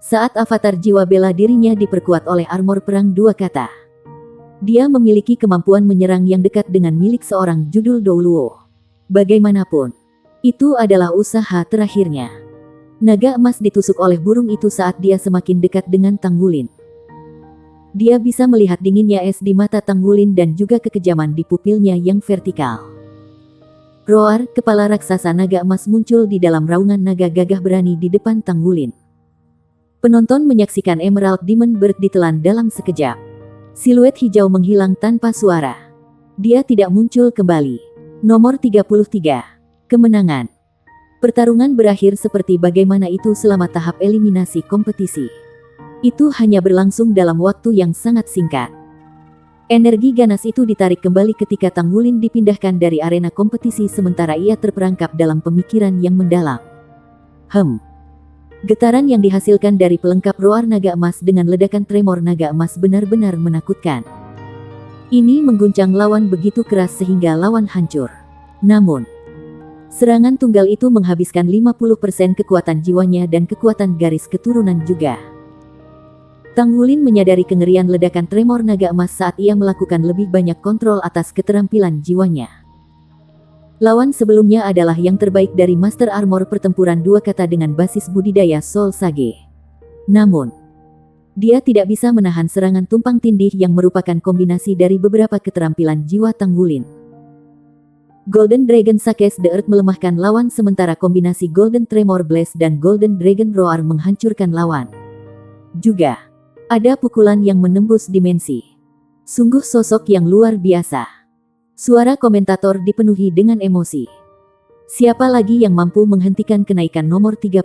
Saat avatar jiwa bela dirinya diperkuat oleh armor perang dua kata, dia memiliki kemampuan menyerang yang dekat dengan milik seorang judul Douluo. Bagaimanapun, itu adalah usaha terakhirnya. Naga emas ditusuk oleh burung itu saat dia semakin dekat dengan Tang Wulin. Dia bisa melihat dinginnya es di mata Tang Wulin dan juga kekejaman di pupilnya yang vertikal. Roar, kepala raksasa naga emas muncul di dalam raungan naga gagah berani di depan Tang Wulin. Penonton menyaksikan Emerald Demon Bird ditelan dalam sekejap. Siluet hijau menghilang tanpa suara. Dia tidak muncul kembali. Nomor 33. Kemenangan. Pertarungan berakhir seperti bagaimana itu selama tahap eliminasi kompetisi. Itu hanya berlangsung dalam waktu yang sangat singkat. Energi ganas itu ditarik kembali ketika Tang Wulin dipindahkan dari arena kompetisi sementara ia terperangkap dalam pemikiran yang mendalam. Getaran yang dihasilkan dari pelengkap roar naga emas dengan ledakan tremor naga emas benar-benar menakutkan. Ini mengguncang lawan begitu keras sehingga lawan hancur. Namun, serangan tunggal itu menghabiskan 50% kekuatan jiwanya dan kekuatan garis keturunan juga. Tang Wulin menyadari kengerian ledakan tremor naga emas saat ia melakukan lebih banyak kontrol atas keterampilan jiwanya. Lawan sebelumnya adalah yang terbaik dari Master Armor pertempuran dua kata dengan basis budidaya Soul Sage. Namun, dia tidak bisa menahan serangan tumpang tindih yang merupakan kombinasi dari beberapa keterampilan jiwa Tang Wulin. Golden Dragon Sakes the Earth melemahkan lawan sementara kombinasi Golden Tremor Blast dan Golden Dragon Roar menghancurkan lawan. Juga, ada pukulan yang menembus dimensi. Sungguh sosok yang luar biasa. Suara komentator dipenuhi dengan emosi. Siapa lagi yang mampu menghentikan kenaikan nomor 33?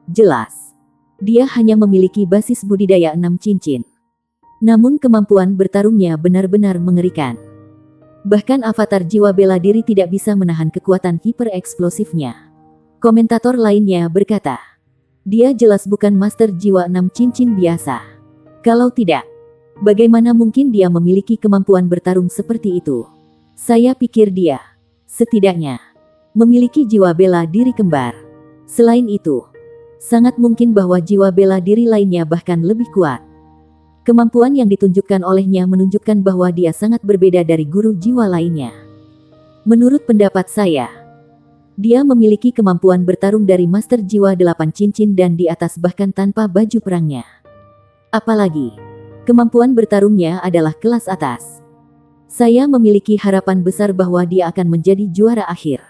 Jelas, dia hanya memiliki basis budidaya 6 cincin. Namun kemampuan bertarungnya benar-benar mengerikan. Bahkan avatar jiwa bela diri tidak bisa menahan kekuatan hiper eksplosifnya. Komentator lainnya berkata, dia jelas bukan master jiwa 6 cincin biasa. Kalau tidak, bagaimana mungkin dia memiliki kemampuan bertarung seperti itu? Saya pikir dia, setidaknya, memiliki jiwa bela diri kembar. Selain itu, sangat mungkin bahwa jiwa bela diri lainnya bahkan lebih kuat. Kemampuan yang ditunjukkan olehnya menunjukkan bahwa dia sangat berbeda dari guru jiwa lainnya. Menurut pendapat saya, dia memiliki kemampuan bertarung dari master jiwa 8 cincin dan di atas bahkan tanpa baju perangnya. Apalagi, kemampuan bertarungnya adalah kelas atas. Saya memiliki harapan besar bahwa dia akan menjadi juara akhir.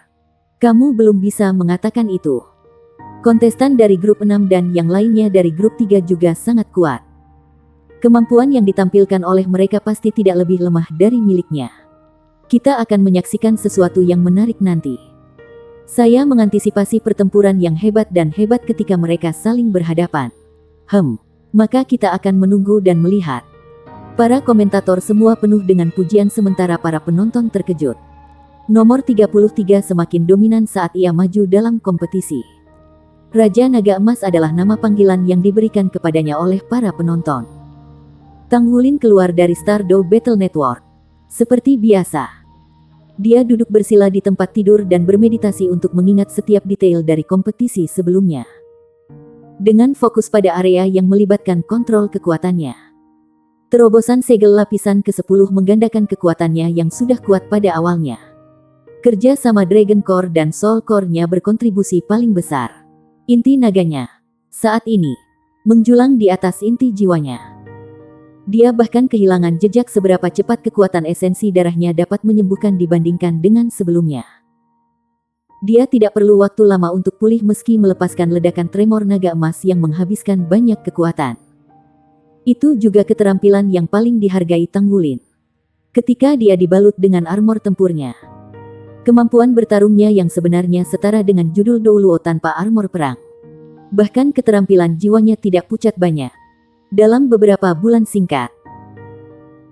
Kamu belum bisa mengatakan itu. Kontestan dari grup 6 dan yang lainnya dari grup 3 juga sangat kuat. Kemampuan yang ditampilkan oleh mereka pasti tidak lebih lemah dari miliknya. Kita akan menyaksikan sesuatu yang menarik nanti. Saya mengantisipasi pertempuran yang hebat dan hebat ketika mereka saling berhadapan. Maka kita akan menunggu dan melihat. Para komentator semua penuh dengan pujian sementara para penonton terkejut. Nomor 33 semakin dominan saat ia maju dalam kompetisi. Raja Naga Emas adalah nama panggilan yang diberikan kepadanya oleh para penonton. Tang Wulin keluar dari Stardew Battle Network. Seperti biasa, dia duduk bersila di tempat tidur dan bermeditasi untuk mengingat setiap detail dari kompetisi sebelumnya. Dengan fokus pada area yang melibatkan kontrol kekuatannya. Terobosan segel lapisan ke-10 menggandakan kekuatannya yang sudah kuat pada awalnya. Kerja sama Dragon Core dan Soul Core-nya berkontribusi paling besar. Inti naganya, saat ini, menjulang di atas inti jiwanya. Dia bahkan kehilangan jejak seberapa cepat kekuatan esensi darahnya dapat menyembuhkan dibandingkan dengan sebelumnya. Dia tidak perlu waktu lama untuk pulih meski melepaskan ledakan tremor naga emas yang menghabiskan banyak kekuatan. Itu juga keterampilan yang paling dihargai Tang Wulin. Ketika dia dibalut dengan armor tempurnya. Kemampuan bertarungnya yang sebenarnya setara dengan judul Douluo tanpa armor perang. Bahkan keterampilan jiwanya tidak pucat banyak. Dalam beberapa bulan singkat,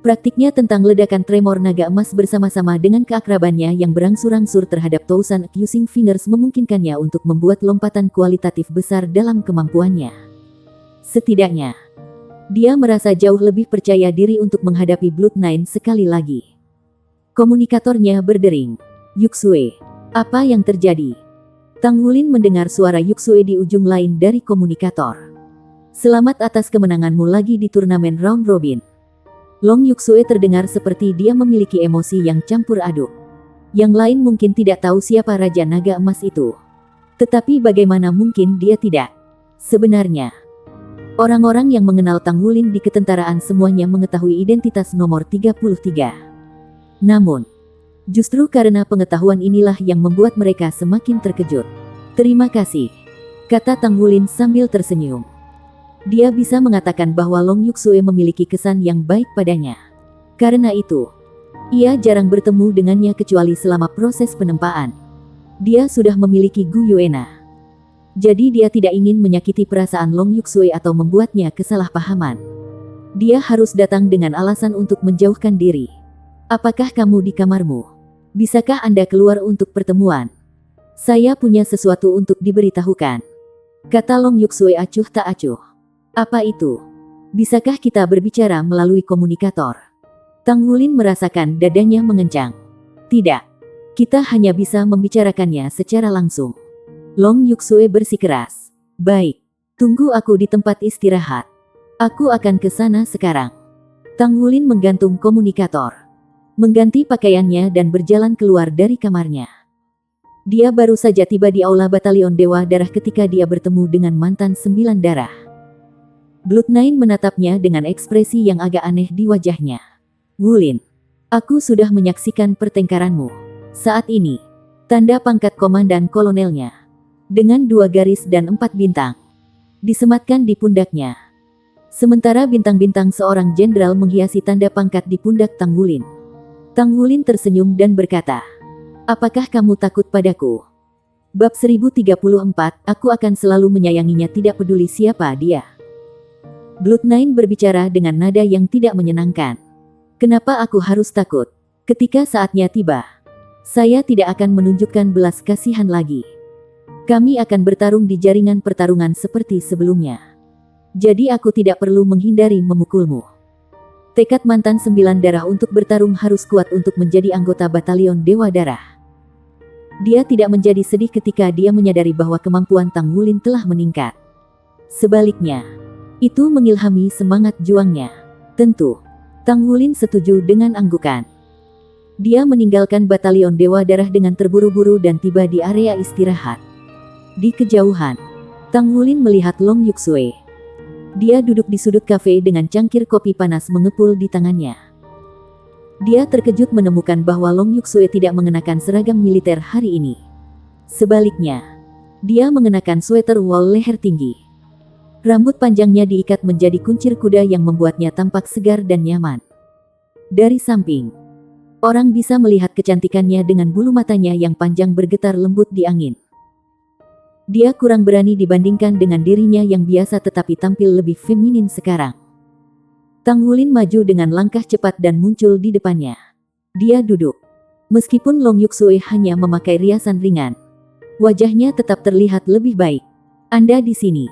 praktiknya tentang ledakan tremor naga emas bersama-sama dengan keakrabannya yang berangsur-angsur terhadap Thousand Accusing Fingers memungkinkannya untuk membuat lompatan kualitatif besar dalam kemampuannya. Setidaknya, dia merasa jauh lebih percaya diri untuk menghadapi Blood Nine sekali lagi. Komunikatornya berdering. Yuxue, apa yang terjadi? Tang Wulin mendengar suara Yuxue di ujung lain dari komunikator. Selamat atas kemenanganmu lagi di turnamen round robin. Long Yuxue terdengar seperti dia memiliki emosi yang campur aduk. Yang lain mungkin tidak tahu siapa Raja Naga Emas itu. Tetapi bagaimana mungkin dia tidak? Sebenarnya, orang-orang yang mengenal Tang Wulin di ketentaraan semuanya mengetahui identitas nomor 33. Namun, justru karena pengetahuan inilah yang membuat mereka semakin terkejut. Terima kasih, kata Tang Wulin sambil tersenyum. Dia bisa mengatakan bahwa Long Yuxue memiliki kesan yang baik padanya. Karena itu, ia jarang bertemu dengannya kecuali selama proses penempaan. Dia sudah memiliki Gu Yuena. Jadi dia tidak ingin menyakiti perasaan Long Yuxue atau membuatnya kesalahpahaman. Dia harus datang dengan alasan untuk menjauhkan diri. Apakah kamu di kamarmu? Bisakah Anda keluar untuk pertemuan? Saya punya sesuatu untuk diberitahukan. Kata Long Yuxue acuh tak acuh. Apa itu? Bisakah kita berbicara melalui komunikator? Tang Wulin merasakan dadanya mengencang. Tidak. Kita hanya bisa membicarakannya secara langsung. Long Yuxue bersikeras. Baik. Tunggu aku di tempat istirahat. Aku akan ke sana sekarang. Tang Wulin menggantung komunikator. Mengganti pakaiannya dan berjalan keluar dari kamarnya. Dia baru saja tiba di aula Batalion Dewa Darah ketika dia bertemu dengan mantan 9 darah. Blood Nine menatapnya dengan ekspresi yang agak aneh di wajahnya. Wulin, aku sudah menyaksikan pertengkaranmu. Saat ini, tanda pangkat komandan kolonelnya. Dengan 2 garis dan 4 bintang. Disematkan di pundaknya. Sementara bintang-bintang seorang jenderal menghiasi tanda pangkat di pundak Tang Wulin. Tang Wulin tersenyum dan berkata, apakah kamu takut padaku? Bab 1034, aku akan selalu menyayanginya tidak peduli siapa dia. Blood Nine berbicara dengan nada yang tidak menyenangkan. Kenapa aku harus takut? Ketika saatnya tiba, saya tidak akan menunjukkan belas kasihan lagi. Kami akan bertarung di jaringan pertarungan seperti sebelumnya. Jadi aku tidak perlu menghindari memukulmu. Tekad mantan 9 darah untuk bertarung harus kuat untuk menjadi anggota Batalion Dewa Darah. Dia tidak menjadi sedih ketika dia menyadari bahwa kemampuan Tang Wulin telah meningkat. Sebaliknya, itu mengilhami semangat juangnya. Tentu, Tang Wulin setuju dengan anggukan. Dia meninggalkan Batalion Dewa Darah dengan terburu-buru dan tiba di area istirahat. Di kejauhan, Tang Wulin melihat Long Yuxue. Dia duduk di sudut kafe dengan cangkir kopi panas mengepul di tangannya. Dia terkejut menemukan bahwa Long Yuxue tidak mengenakan seragam militer hari ini. Sebaliknya, dia mengenakan sweater wol leher tinggi. Rambut panjangnya diikat menjadi kuncir kuda yang membuatnya tampak segar dan nyaman. Dari samping, orang bisa melihat kecantikannya dengan bulu matanya yang panjang bergetar lembut di angin. Dia kurang berani dibandingkan dengan dirinya yang biasa tetapi tampil lebih feminin sekarang. Tang Wulin maju dengan langkah cepat dan muncul di depannya. Dia duduk. Meskipun Long Yuxue hanya memakai riasan ringan, wajahnya tetap terlihat lebih baik. Anda di sini.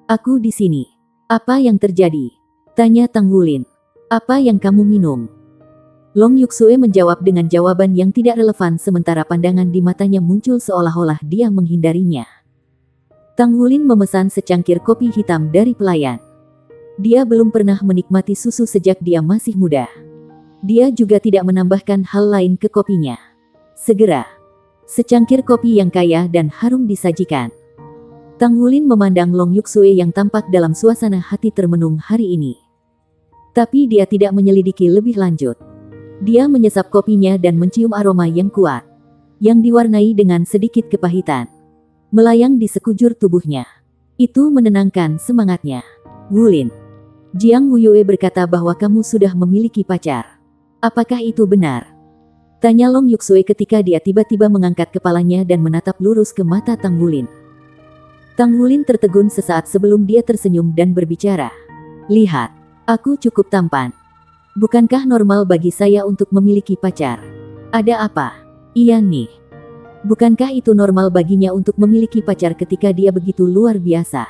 Aku di sini. Apa yang terjadi? Tanya Tang Wulin. Apa yang kamu minum? Long Yuksue menjawab dengan jawaban yang tidak relevan sementara pandangan di matanya muncul seolah-olah dia menghindarinya. Tang Wulin memesan secangkir kopi hitam dari pelayan. Dia belum pernah menikmati susu sejak dia masih muda. Dia juga tidak menambahkan hal lain ke kopinya. Segera, secangkir kopi yang kaya dan harum disajikan. Tang Wulin memandang Long Yuksue yang tampak dalam suasana hati termenung hari ini. Tapi dia tidak menyelidiki lebih lanjut. Dia menyesap kopinya dan mencium aroma yang kuat, yang diwarnai dengan sedikit kepahitan, melayang di sekujur tubuhnya. Itu menenangkan semangatnya. Wulin, Jiang Wuyue berkata bahwa kamu sudah memiliki pacar. Apakah itu benar? Tanya Long Yuksue ketika dia tiba-tiba mengangkat kepalanya dan menatap lurus ke mata Tang Wulin. Tang Wulin tertegun sesaat sebelum dia tersenyum dan berbicara. Lihat, aku cukup tampan. Bukankah normal bagi saya untuk memiliki pacar? Ada apa? Iya nih. Bukankah itu normal baginya untuk memiliki pacar ketika dia begitu luar biasa?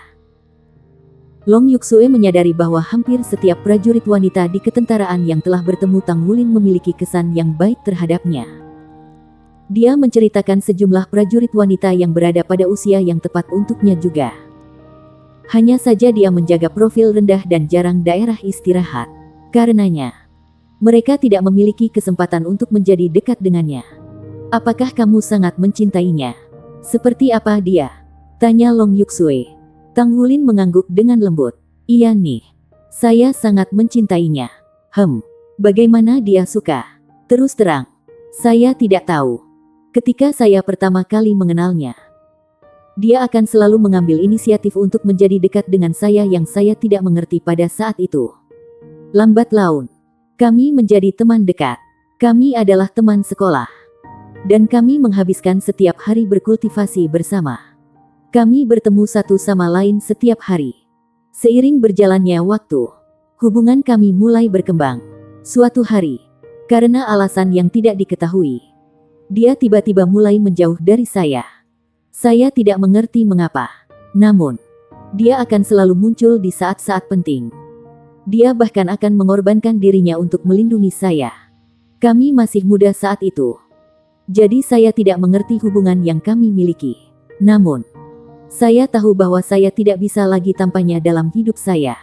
Long Yuksue menyadari bahwa hampir setiap prajurit wanita di ketentaraan yang telah bertemu Tang Wulin memiliki kesan yang baik terhadapnya. Dia menceritakan sejumlah prajurit wanita yang berada pada usia yang tepat untuknya juga. Hanya saja dia menjaga profil rendah dan jarang daerah istirahat. Karenanya, mereka tidak memiliki kesempatan untuk menjadi dekat dengannya. Apakah kamu sangat mencintainya? Seperti apa dia? Tanya Long Yuksue. Tang Wulin mengangguk dengan lembut. Iya nih. Saya sangat mencintainya. Bagaimana dia suka? Terus terang, saya tidak tahu. Ketika saya pertama kali mengenalnya, dia akan selalu mengambil inisiatif untuk menjadi dekat dengan saya yang saya tidak mengerti pada saat itu. Lambat laun, kami menjadi teman dekat. Kami adalah teman sekolah. Dan kami menghabiskan setiap hari berkultivasi bersama. Kami bertemu satu sama lain setiap hari. Seiring berjalannya waktu, hubungan kami mulai berkembang. Suatu hari, karena alasan yang tidak diketahui, dia tiba-tiba mulai menjauh dari saya. Saya tidak mengerti mengapa. Namun, dia akan selalu muncul di saat-saat penting. Dia bahkan akan mengorbankan dirinya untuk melindungi saya. Kami masih muda saat itu. Jadi saya tidak mengerti hubungan yang kami miliki. Namun, saya tahu bahwa saya tidak bisa lagi tanpanya dalam hidup saya.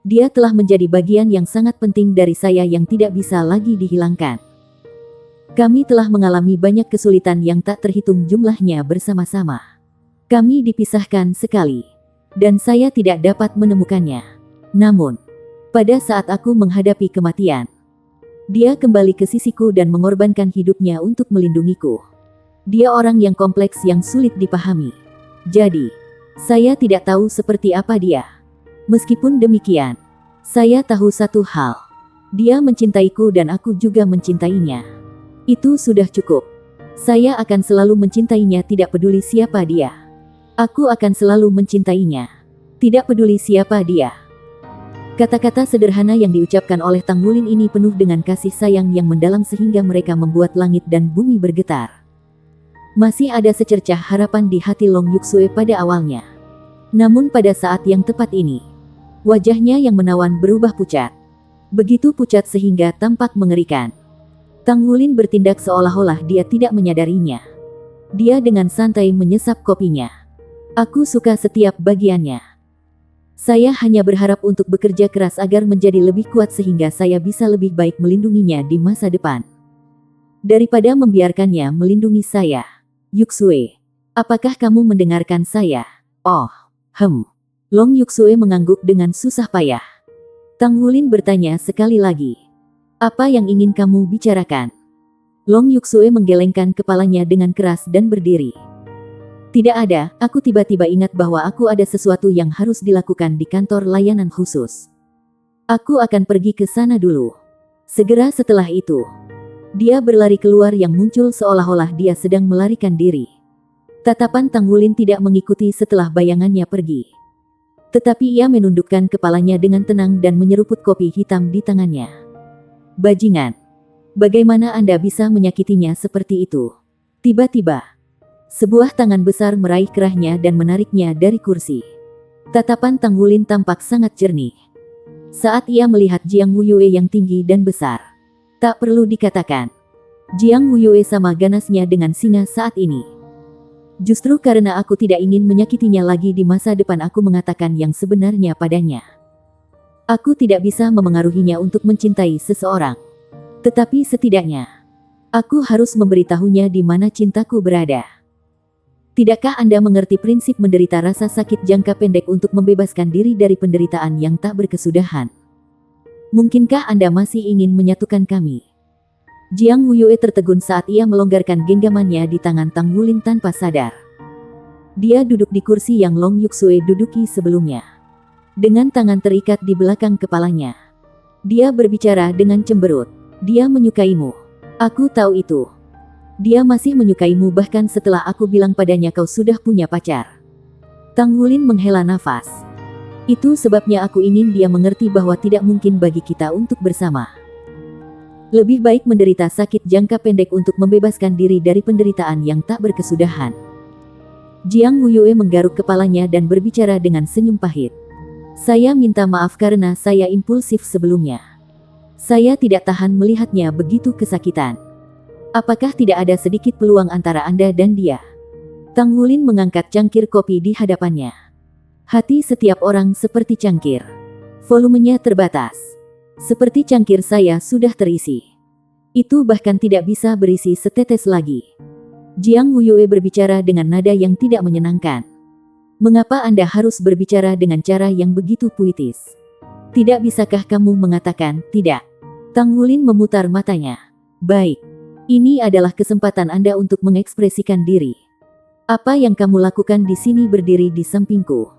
Dia telah menjadi bagian yang sangat penting dari saya yang tidak bisa lagi dihilangkan. Kami telah mengalami banyak kesulitan yang tak terhitung jumlahnya bersama-sama. Kami dipisahkan sekali, dan saya tidak dapat menemukannya. Namun, pada saat aku menghadapi kematian, dia kembali ke sisiku dan mengorbankan hidupnya untuk melindungiku. Dia orang yang kompleks yang sulit dipahami. Jadi, saya tidak tahu seperti apa dia. Meskipun demikian, saya tahu satu hal. Dia mencintaiku dan aku juga mencintainya. Itu sudah cukup. Saya akan selalu mencintainya tidak peduli siapa dia. Aku akan selalu mencintainya. Tidak peduli siapa dia. Kata-kata sederhana yang diucapkan oleh Tang Wulin ini penuh dengan kasih sayang yang mendalam sehingga mereka membuat langit dan bumi bergetar. Masih ada secercah harapan di hati Long Yuksue pada awalnya. Namun pada saat yang tepat ini, wajahnya yang menawan berubah pucat. Begitu pucat sehingga tampak mengerikan. Tang Wulin bertindak seolah-olah dia tidak menyadarinya. Dia dengan santai menyesap kopinya. Aku suka setiap bagiannya. Saya hanya berharap untuk bekerja keras agar menjadi lebih kuat sehingga saya bisa lebih baik melindunginya di masa depan. Daripada membiarkannya melindungi saya. Yuksue, apakah kamu mendengarkan saya? Oh, Long Yuksue mengangguk dengan susah payah. Tang Wulin bertanya sekali lagi. Apa yang ingin kamu bicarakan? Long Yuksue menggelengkan kepalanya dengan keras dan berdiri. Tidak ada, aku tiba-tiba ingat bahwa aku ada sesuatu yang harus dilakukan di kantor layanan khusus. Aku akan pergi ke sana dulu. Segera setelah itu, dia berlari keluar yang muncul seolah-olah dia sedang melarikan diri. Tatapan Tang Wulin tidak mengikuti setelah bayangannya pergi. Tetapi ia menundukkan kepalanya dengan tenang dan menyeruput kopi hitam di tangannya. Bajingan, bagaimana Anda bisa menyakitinya seperti itu? Tiba-tiba, sebuah tangan besar meraih kerahnya dan menariknya dari kursi. Tatapan Tang Wulin tampak sangat jernih. saat ia melihat Jiang Wuyue yang tinggi dan besar. Tak perlu dikatakan, Jiang Wuyue sama ganasnya dengan singa saat ini. Justru karena aku tidak ingin menyakitinya lagi di masa depan, aku mengatakan yang sebenarnya padanya. Aku tidak bisa memengaruhinya untuk mencintai seseorang. Tetapi setidaknya, aku harus memberitahunya di mana cintaku berada. Tidakkah Anda mengerti prinsip menderita rasa sakit jangka pendek untuk membebaskan diri dari penderitaan yang tak berkesudahan? Mungkinkah Anda masih ingin menyatukan kami? Jiang Wuyue tertegun saat ia melonggarkan genggamannya di tangan Tang Wulin tanpa sadar. Dia duduk di kursi yang Long Yuxue duduki sebelumnya. Dengan tangan terikat di belakang kepalanya. Dia berbicara dengan cemberut. Dia menyukaimu. Aku tahu itu. Dia masih menyukaimu bahkan setelah aku bilang padanya kau sudah punya pacar. Tang Wulin menghela nafas. Itu sebabnya aku ingin dia mengerti bahwa tidak mungkin bagi kita untuk bersama. Lebih baik menderita sakit jangka pendek untuk membebaskan diri dari penderitaan yang tak berkesudahan. Jiang Wuyue menggaruk kepalanya dan berbicara dengan senyum pahit. Saya minta maaf karena saya impulsif sebelumnya. Saya tidak tahan melihatnya begitu kesakitan. Apakah tidak ada sedikit peluang antara Anda dan dia? Tang Wulin mengangkat cangkir kopi di hadapannya. Hati setiap orang seperti cangkir. Volumenya terbatas. Seperti cangkir saya sudah terisi. Itu bahkan tidak bisa berisi setetes lagi. Jiang Wuyue berbicara dengan nada yang tidak menyenangkan. Mengapa Anda harus berbicara dengan cara yang begitu puitis? Tidak bisakah kamu mengatakan tidak? Tang Wulin memutar matanya. Baik. Ini adalah kesempatan Anda untuk mengekspresikan diri. Apa yang kamu lakukan di sini berdiri di sampingku?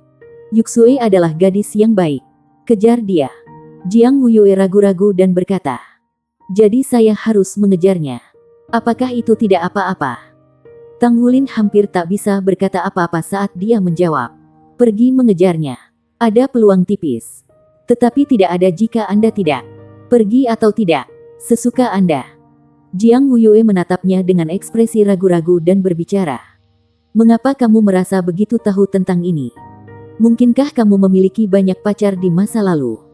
Yuxue adalah gadis yang baik. Kejar dia. Jiang Wuyue ragu-ragu dan berkata. Jadi saya harus mengejarnya. Apakah itu tidak apa-apa? Tang Wulin hampir tak bisa berkata apa-apa saat dia menjawab. Pergi mengejarnya. Ada peluang tipis. Tetapi tidak ada jika Anda tidak. Pergi atau tidak. Sesuka Anda. Jiang Wuyue menatapnya dengan ekspresi ragu-ragu dan berbicara. Mengapa kamu merasa begitu tahu tentang ini? Mungkinkah kamu memiliki banyak pacar di masa lalu?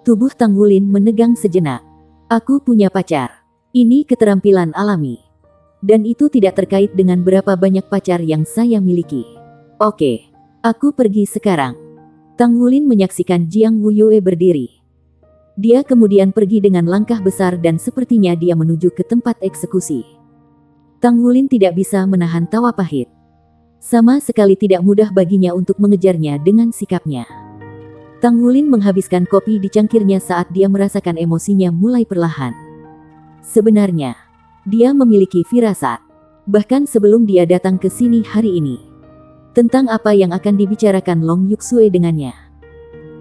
Tubuh Tang Wulin menegang sejenak. Aku punya pacar. Ini keterampilan alami. Dan itu tidak terkait dengan berapa banyak pacar yang saya miliki. Oke. Aku pergi sekarang. Tang Wulin menyaksikan Jiang Wuyue berdiri. Dia kemudian pergi dengan langkah besar dan sepertinya dia menuju ke tempat eksekusi. Tang Wulin tidak bisa menahan tawa pahit. Sama sekali tidak mudah baginya untuk mengejarnya dengan sikapnya. Tang Wulin menghabiskan kopi di cangkirnya saat dia merasakan emosinya mulai perlahan. Sebenarnya, dia memiliki firasat. Bahkan sebelum dia datang ke sini hari ini. Tentang apa yang akan dibicarakan Long Yuxue dengannya.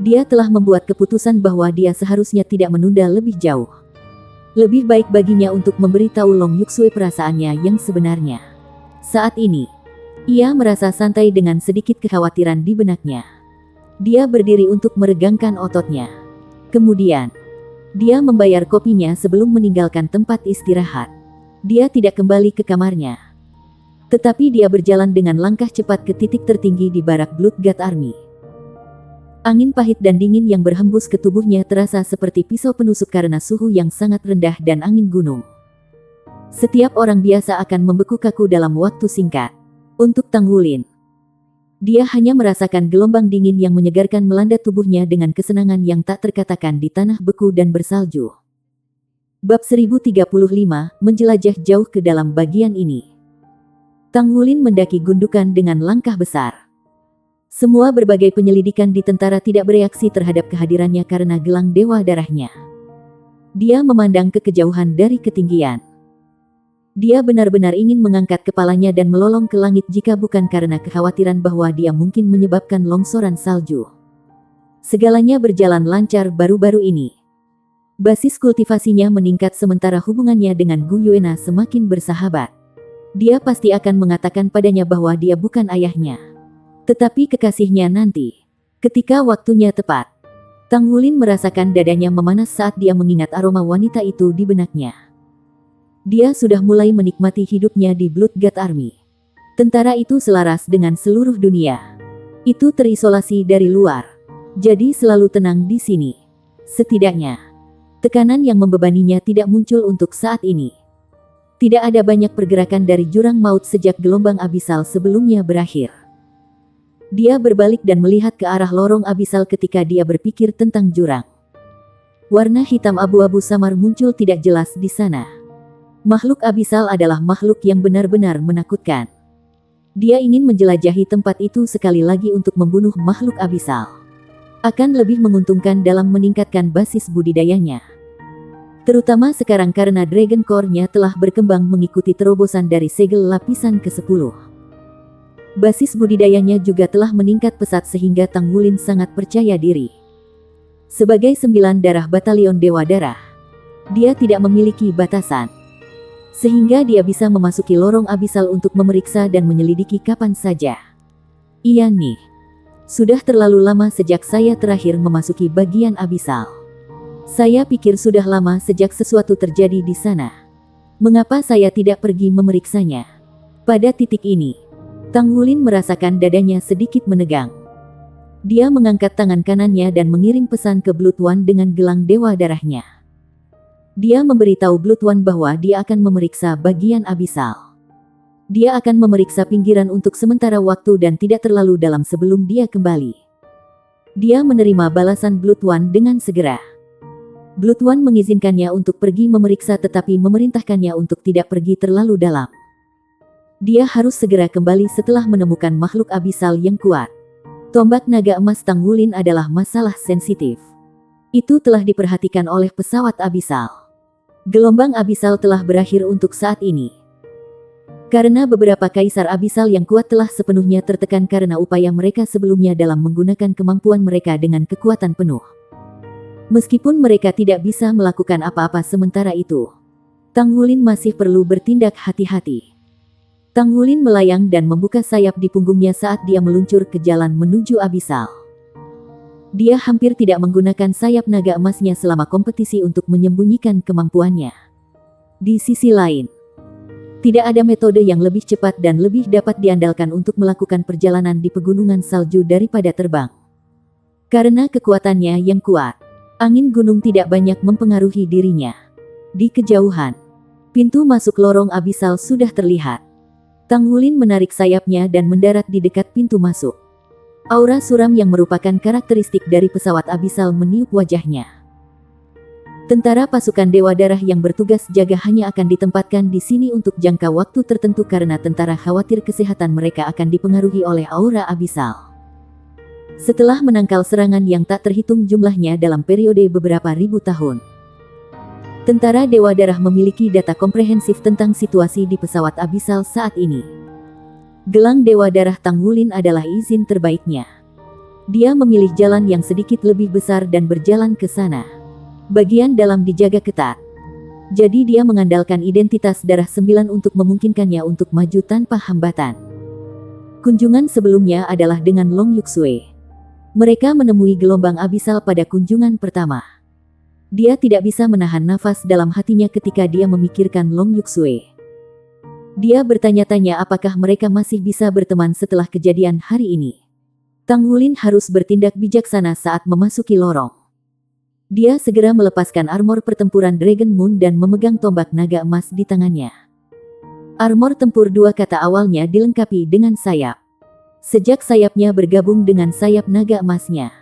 Dia telah membuat keputusan bahwa dia seharusnya tidak menunda lebih jauh. Lebih baik baginya untuk memberitahu Long Yuxue perasaannya yang sebenarnya. Saat ini, ia merasa santai dengan sedikit kekhawatiran di benaknya. Dia berdiri untuk meregangkan ototnya. Kemudian, dia membayar kopinya sebelum meninggalkan tempat istirahat. Dia tidak kembali ke kamarnya. Tetapi dia berjalan dengan langkah cepat ke titik tertinggi di barak Bloodgate Army. Angin pahit dan dingin yang berhembus ke tubuhnya terasa seperti pisau penusuk karena suhu yang sangat rendah dan angin gunung. Setiap orang biasa akan membeku kaku dalam waktu singkat. Untuk Tang Wulin, dia hanya merasakan gelombang dingin yang menyegarkan melanda tubuhnya dengan kesenangan yang tak terkatakan di tanah beku dan bersalju. Bab 1035, menjelajah jauh ke dalam bagian ini. Tang Wulin mendaki gundukan dengan langkah besar. Semua berbagai penyelidikan di tentara tidak bereaksi terhadap kehadirannya karena gelang dewa darahnya. Dia memandang ke kejauhan dari ketinggian. Dia benar-benar ingin mengangkat kepalanya dan melolong ke langit jika bukan karena kekhawatiran bahwa dia mungkin menyebabkan longsoran salju. Segalanya berjalan lancar baru-baru ini. Basis kultivasinya meningkat sementara hubungannya dengan Gu Yuena semakin bersahabat. Dia pasti akan mengatakan padanya bahwa dia bukan ayahnya. Tetapi kekasihnya nanti. Ketika waktunya tepat. Tang Wulin merasakan dadanya memanas saat dia mengingat aroma wanita itu di benaknya. Dia sudah mulai menikmati hidupnya di Bloodgate Army. Tentara itu selaras dengan seluruh dunia. Itu terisolasi dari luar. Jadi selalu tenang di sini. Setidaknya, tekanan yang membebaninya tidak muncul untuk saat ini. Tidak ada banyak pergerakan dari jurang maut sejak gelombang abisal sebelumnya berakhir. Dia berbalik dan melihat ke arah lorong abisal ketika dia berpikir tentang jurang. Warna hitam abu-abu samar muncul tidak jelas di sana. Makhluk abisal adalah makhluk yang benar-benar menakutkan. Dia ingin menjelajahi tempat itu sekali lagi untuk membunuh makhluk abisal. Akan lebih menguntungkan dalam meningkatkan basis budidayanya. Terutama sekarang karena Dragon Core-nya telah berkembang mengikuti terobosan dari segel lapisan ke-10. Basis budidayanya juga telah meningkat pesat sehingga Tang Wulin sangat percaya diri. Sebagai 9 darah batalion Dewa Darah, dia tidak memiliki batasan. Sehingga dia bisa memasuki lorong abisal untuk memeriksa dan menyelidiki kapan saja. Iya nih. Sudah terlalu lama sejak saya terakhir memasuki bagian abisal. Saya pikir sudah lama sejak sesuatu terjadi di sana. Mengapa saya tidak pergi memeriksanya? Pada titik ini, Tang Wulin merasakan dadanya sedikit menegang. Dia mengangkat tangan kanannya dan mengirim pesan ke Blood One dengan gelang dewa darahnya. Dia memberitahu Blood One bahwa dia akan memeriksa bagian abisal. Dia akan memeriksa pinggiran untuk sementara waktu dan tidak terlalu dalam sebelum dia kembali. Dia menerima balasan Blood One dengan segera. Blood One mengizinkannya untuk pergi memeriksa tetapi memerintahkannya untuk tidak pergi terlalu dalam. Dia harus segera kembali setelah menemukan makhluk abisal yang kuat. Tombak naga emas Tang Wulin adalah masalah sensitif. Itu telah diperhatikan oleh pesawat abisal. Gelombang abisal telah berakhir untuk saat ini. Karena beberapa kaisar abisal yang kuat telah sepenuhnya tertekan karena upaya mereka sebelumnya dalam menggunakan kemampuan mereka dengan kekuatan penuh. Meskipun mereka tidak bisa melakukan apa-apa sementara itu, Tang Wulin masih perlu bertindak hati-hati. Tang Wulin melayang dan membuka sayap di punggungnya saat dia meluncur ke jalan menuju abisal. Dia hampir tidak menggunakan sayap naga emasnya selama kompetisi untuk menyembunyikan kemampuannya. Di sisi lain, tidak ada metode yang lebih cepat dan lebih dapat diandalkan untuk melakukan perjalanan di pegunungan salju daripada terbang. Karena kekuatannya yang kuat, angin gunung tidak banyak mempengaruhi dirinya. Di kejauhan, pintu masuk lorong abisal sudah terlihat. Tang Wulin menarik sayapnya dan mendarat di dekat pintu masuk. Aura suram yang merupakan karakteristik dari pesawat abisal meniup wajahnya. Tentara pasukan Dewa Darah yang bertugas jaga hanya akan ditempatkan di sini untuk jangka waktu tertentu karena tentara khawatir kesehatan mereka akan dipengaruhi oleh aura abisal. Setelah menangkal serangan yang tak terhitung jumlahnya dalam periode beberapa ribu tahun, tentara Dewa Darah memiliki data komprehensif tentang situasi di pesawat abisal saat ini. Gelang Dewa Darah Tang Wulin adalah izin terbaiknya. Dia memilih jalan yang sedikit lebih besar dan berjalan ke sana. Bagian dalam dijaga ketat. Jadi dia mengandalkan identitas darah 9 untuk memungkinkannya untuk maju tanpa hambatan. Kunjungan sebelumnya adalah dengan Long Yuxue. Mereka menemui gelombang abisal pada kunjungan pertama. Dia tidak bisa menahan nafas dalam hatinya ketika dia memikirkan Long Yuxue. Dia bertanya-tanya apakah mereka masih bisa berteman setelah kejadian hari ini. Tang Wulin harus bertindak bijaksana saat memasuki lorong. Dia segera melepaskan armor pertempuran Dragon Moon dan memegang tombak naga emas di tangannya. Armor tempur 2 kata awalnya dilengkapi dengan sayap. Sejak sayapnya bergabung dengan sayap naga emasnya,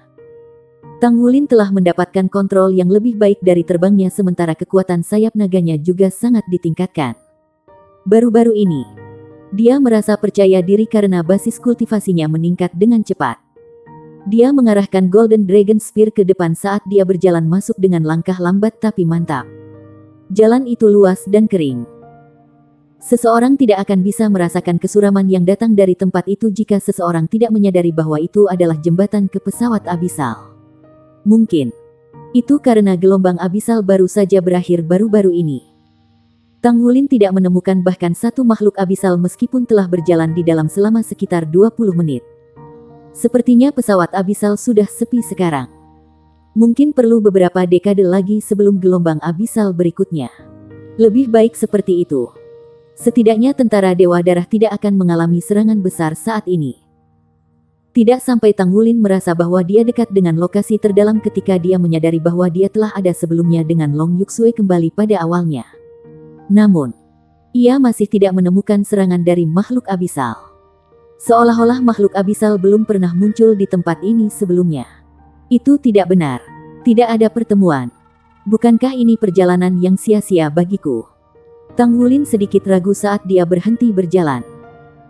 Tang Wulin telah mendapatkan kontrol yang lebih baik dari terbangnya sementara kekuatan sayap naganya juga sangat ditingkatkan. Baru-baru ini, dia merasa percaya diri karena basis kultivasinya meningkat dengan cepat. Dia mengarahkan Golden Dragon Spear ke depan saat dia berjalan masuk dengan langkah lambat tapi mantap. Jalan itu luas dan kering. Seseorang tidak akan bisa merasakan kesuraman yang datang dari tempat itu jika seseorang tidak menyadari bahwa itu adalah jembatan ke pesawat abisal. Mungkin itu karena gelombang abisal baru saja berakhir baru-baru ini. Tang Wulin tidak menemukan bahkan satu makhluk abisal meskipun telah berjalan di dalam selama sekitar 20 menit. Sepertinya pesawat abisal sudah sepi sekarang. Mungkin perlu beberapa dekade lagi sebelum gelombang abisal berikutnya. Lebih baik seperti itu. Setidaknya tentara Dewa Darah tidak akan mengalami serangan besar saat ini. Tidak sampai Tang Wulin merasa bahwa dia dekat dengan lokasi terdalam ketika dia menyadari bahwa dia telah ada sebelumnya dengan Long Yuxue kembali pada awalnya. Namun, ia masih tidak menemukan serangan dari makhluk abisal. Seolah-olah makhluk abisal belum pernah muncul di tempat ini sebelumnya. Itu tidak benar. Tidak ada pertemuan. Bukankah ini perjalanan yang sia-sia bagiku? Tang Wulin sedikit ragu saat dia berhenti berjalan.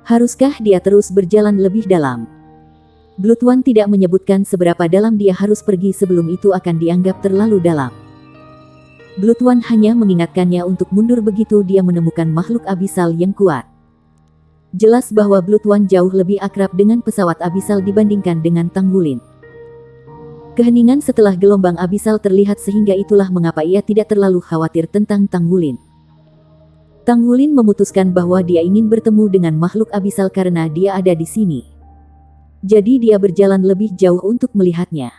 Haruskah dia terus berjalan lebih dalam? Blood One tidak menyebutkan seberapa dalam dia harus pergi sebelum itu akan dianggap terlalu dalam. Blood One hanya mengingatkannya untuk mundur begitu dia menemukan makhluk abisal yang kuat. Jelas bahwa Blood One jauh lebih akrab dengan pesawat abisal dibandingkan dengan Tang Wulin. Keheningan setelah gelombang abisal terlihat sehingga itulah mengapa ia tidak terlalu khawatir tentang Tang Wulin. Tang Wulin memutuskan bahwa dia ingin bertemu dengan makhluk abisal karena dia ada di sini. Jadi dia berjalan lebih jauh untuk melihatnya.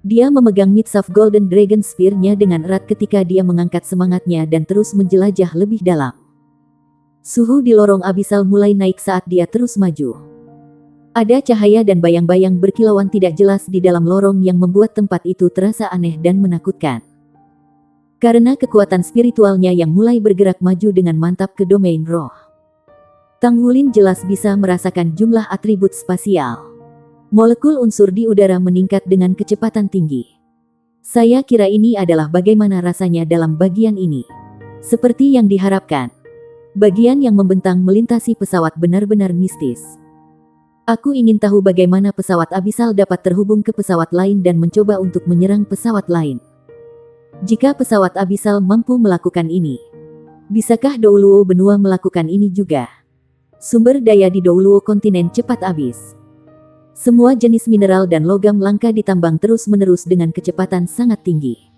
Dia memegang Midsaf Golden Dragon Spear-nya dengan erat ketika dia mengangkat semangatnya dan terus menjelajah lebih dalam. Suhu di lorong abisal mulai naik saat dia terus maju. Ada cahaya dan bayang-bayang berkilauan tidak jelas di dalam lorong yang membuat tempat itu terasa aneh dan menakutkan. Karena kekuatan spiritualnya yang mulai bergerak maju dengan mantap ke domain roh. Tang Wulin jelas bisa merasakan jumlah atribut spasial. Molekul unsur di udara meningkat dengan kecepatan tinggi. Saya kira ini adalah bagaimana rasanya dalam bagian ini. Seperti yang diharapkan. Bagian yang membentang melintasi pesawat benar-benar mistis. Aku ingin tahu bagaimana pesawat abisal dapat terhubung ke pesawat lain dan mencoba untuk menyerang pesawat lain. Jika pesawat abisal mampu melakukan ini, bisakah Douluo benua melakukan ini juga? Sumber daya di Douluo kontinen cepat habis. Semua jenis mineral dan logam langka ditambang terus-menerus dengan kecepatan sangat tinggi.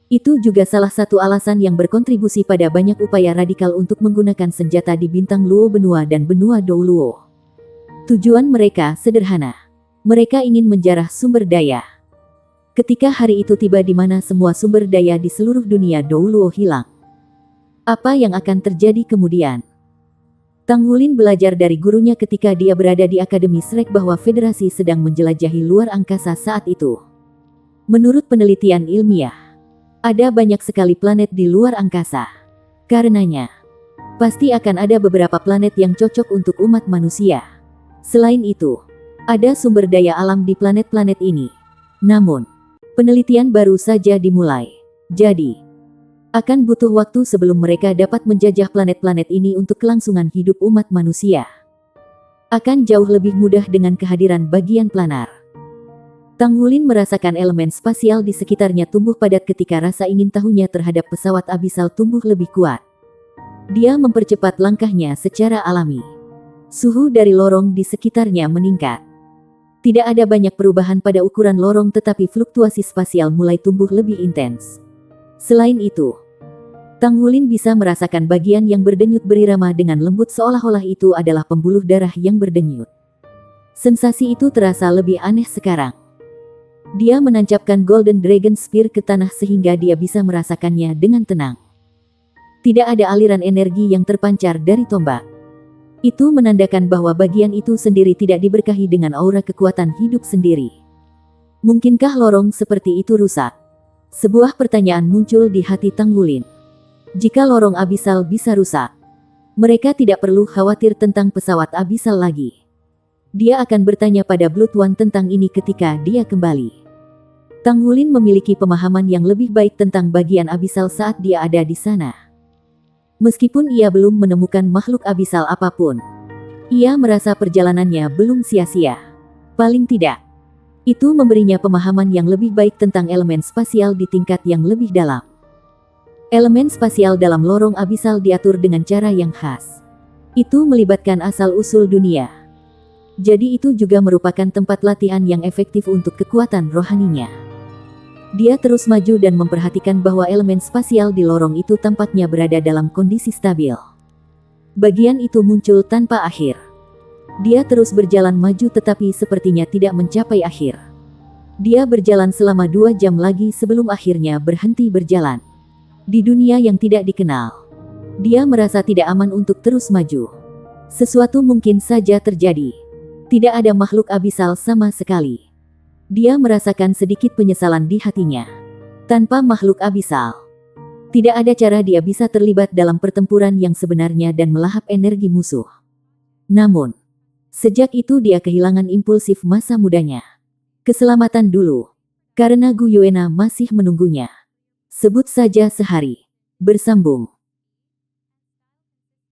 Itu juga salah satu alasan yang berkontribusi pada banyak upaya radikal untuk menggunakan senjata di bintang Luo benua dan benua Douluo. Tujuan mereka sederhana. Mereka ingin menjarah sumber daya. Ketika hari itu tiba di mana semua sumber daya di seluruh dunia Douluo hilang. Apa yang akan terjadi kemudian? Tang Wulin belajar dari gurunya ketika dia berada di Akademi Shrek bahwa Federasi sedang menjelajahi luar angkasa saat itu. Menurut penelitian ilmiah, ada banyak sekali planet di luar angkasa. Karenanya, pasti akan ada beberapa planet yang cocok untuk umat manusia. Selain itu, ada sumber daya alam di planet-planet ini. Namun, penelitian baru saja dimulai. Jadi, akan butuh waktu sebelum mereka dapat menjajah planet-planet ini untuk kelangsungan hidup umat manusia. Akan jauh lebih mudah dengan kehadiran bagian planar. Tang Wulin merasakan elemen spasial di sekitarnya tumbuh padat ketika rasa ingin tahunya terhadap pesawat abisal tumbuh lebih kuat. Dia mempercepat langkahnya secara alami. Suhu dari lorong di sekitarnya meningkat. Tidak ada banyak perubahan pada ukuran lorong tetapi fluktuasi spasial mulai tumbuh lebih intens. Selain itu, Tang Wulin bisa merasakan bagian yang berdenyut berirama dengan lembut seolah-olah itu adalah pembuluh darah yang berdenyut. Sensasi itu terasa lebih aneh sekarang. Dia menancapkan Golden Dragon Spear ke tanah sehingga dia bisa merasakannya dengan tenang. Tidak ada aliran energi yang terpancar dari tombak. Itu menandakan bahwa bagian itu sendiri tidak diberkahi dengan aura kekuatan hidup sendiri. Mungkinkah lorong seperti itu rusak? Sebuah pertanyaan muncul di hati Tang Wulin. Jika lorong abisal bisa rusak, mereka tidak perlu khawatir tentang pesawat abisal lagi. Dia akan bertanya pada Blood One tentang ini ketika dia kembali. Tang Wulin memiliki pemahaman yang lebih baik tentang bagian abisal saat dia ada di sana. Meskipun ia belum menemukan makhluk abisal apapun, ia merasa perjalanannya belum sia-sia. Paling tidak, itu memberinya pemahaman yang lebih baik tentang elemen spasial di tingkat yang lebih dalam. Elemen spasial dalam lorong abisal diatur dengan cara yang khas. Itu melibatkan asal-usul dunia. Jadi itu juga merupakan tempat latihan yang efektif untuk kekuatan rohaninya. Dia terus maju dan memperhatikan bahwa elemen spasial di lorong itu tampaknya berada dalam kondisi stabil. Bagian itu muncul tanpa akhir. Dia terus berjalan maju tetapi sepertinya tidak mencapai akhir. Dia berjalan selama 2 jam lagi sebelum akhirnya berhenti berjalan. Di dunia yang tidak dikenal, dia merasa tidak aman untuk terus maju. Sesuatu mungkin saja terjadi. Tidak ada makhluk abisal sama sekali. Dia merasakan sedikit penyesalan di hatinya. Tanpa makhluk abisal, tidak ada cara dia bisa terlibat dalam pertempuran yang sebenarnya dan melahap energi musuh. Namun, sejak itu dia kehilangan impulsif masa mudanya. Keselamatan dulu. Karena Gu Yuena masih menunggunya. Sebut saja sehari. Bersambung.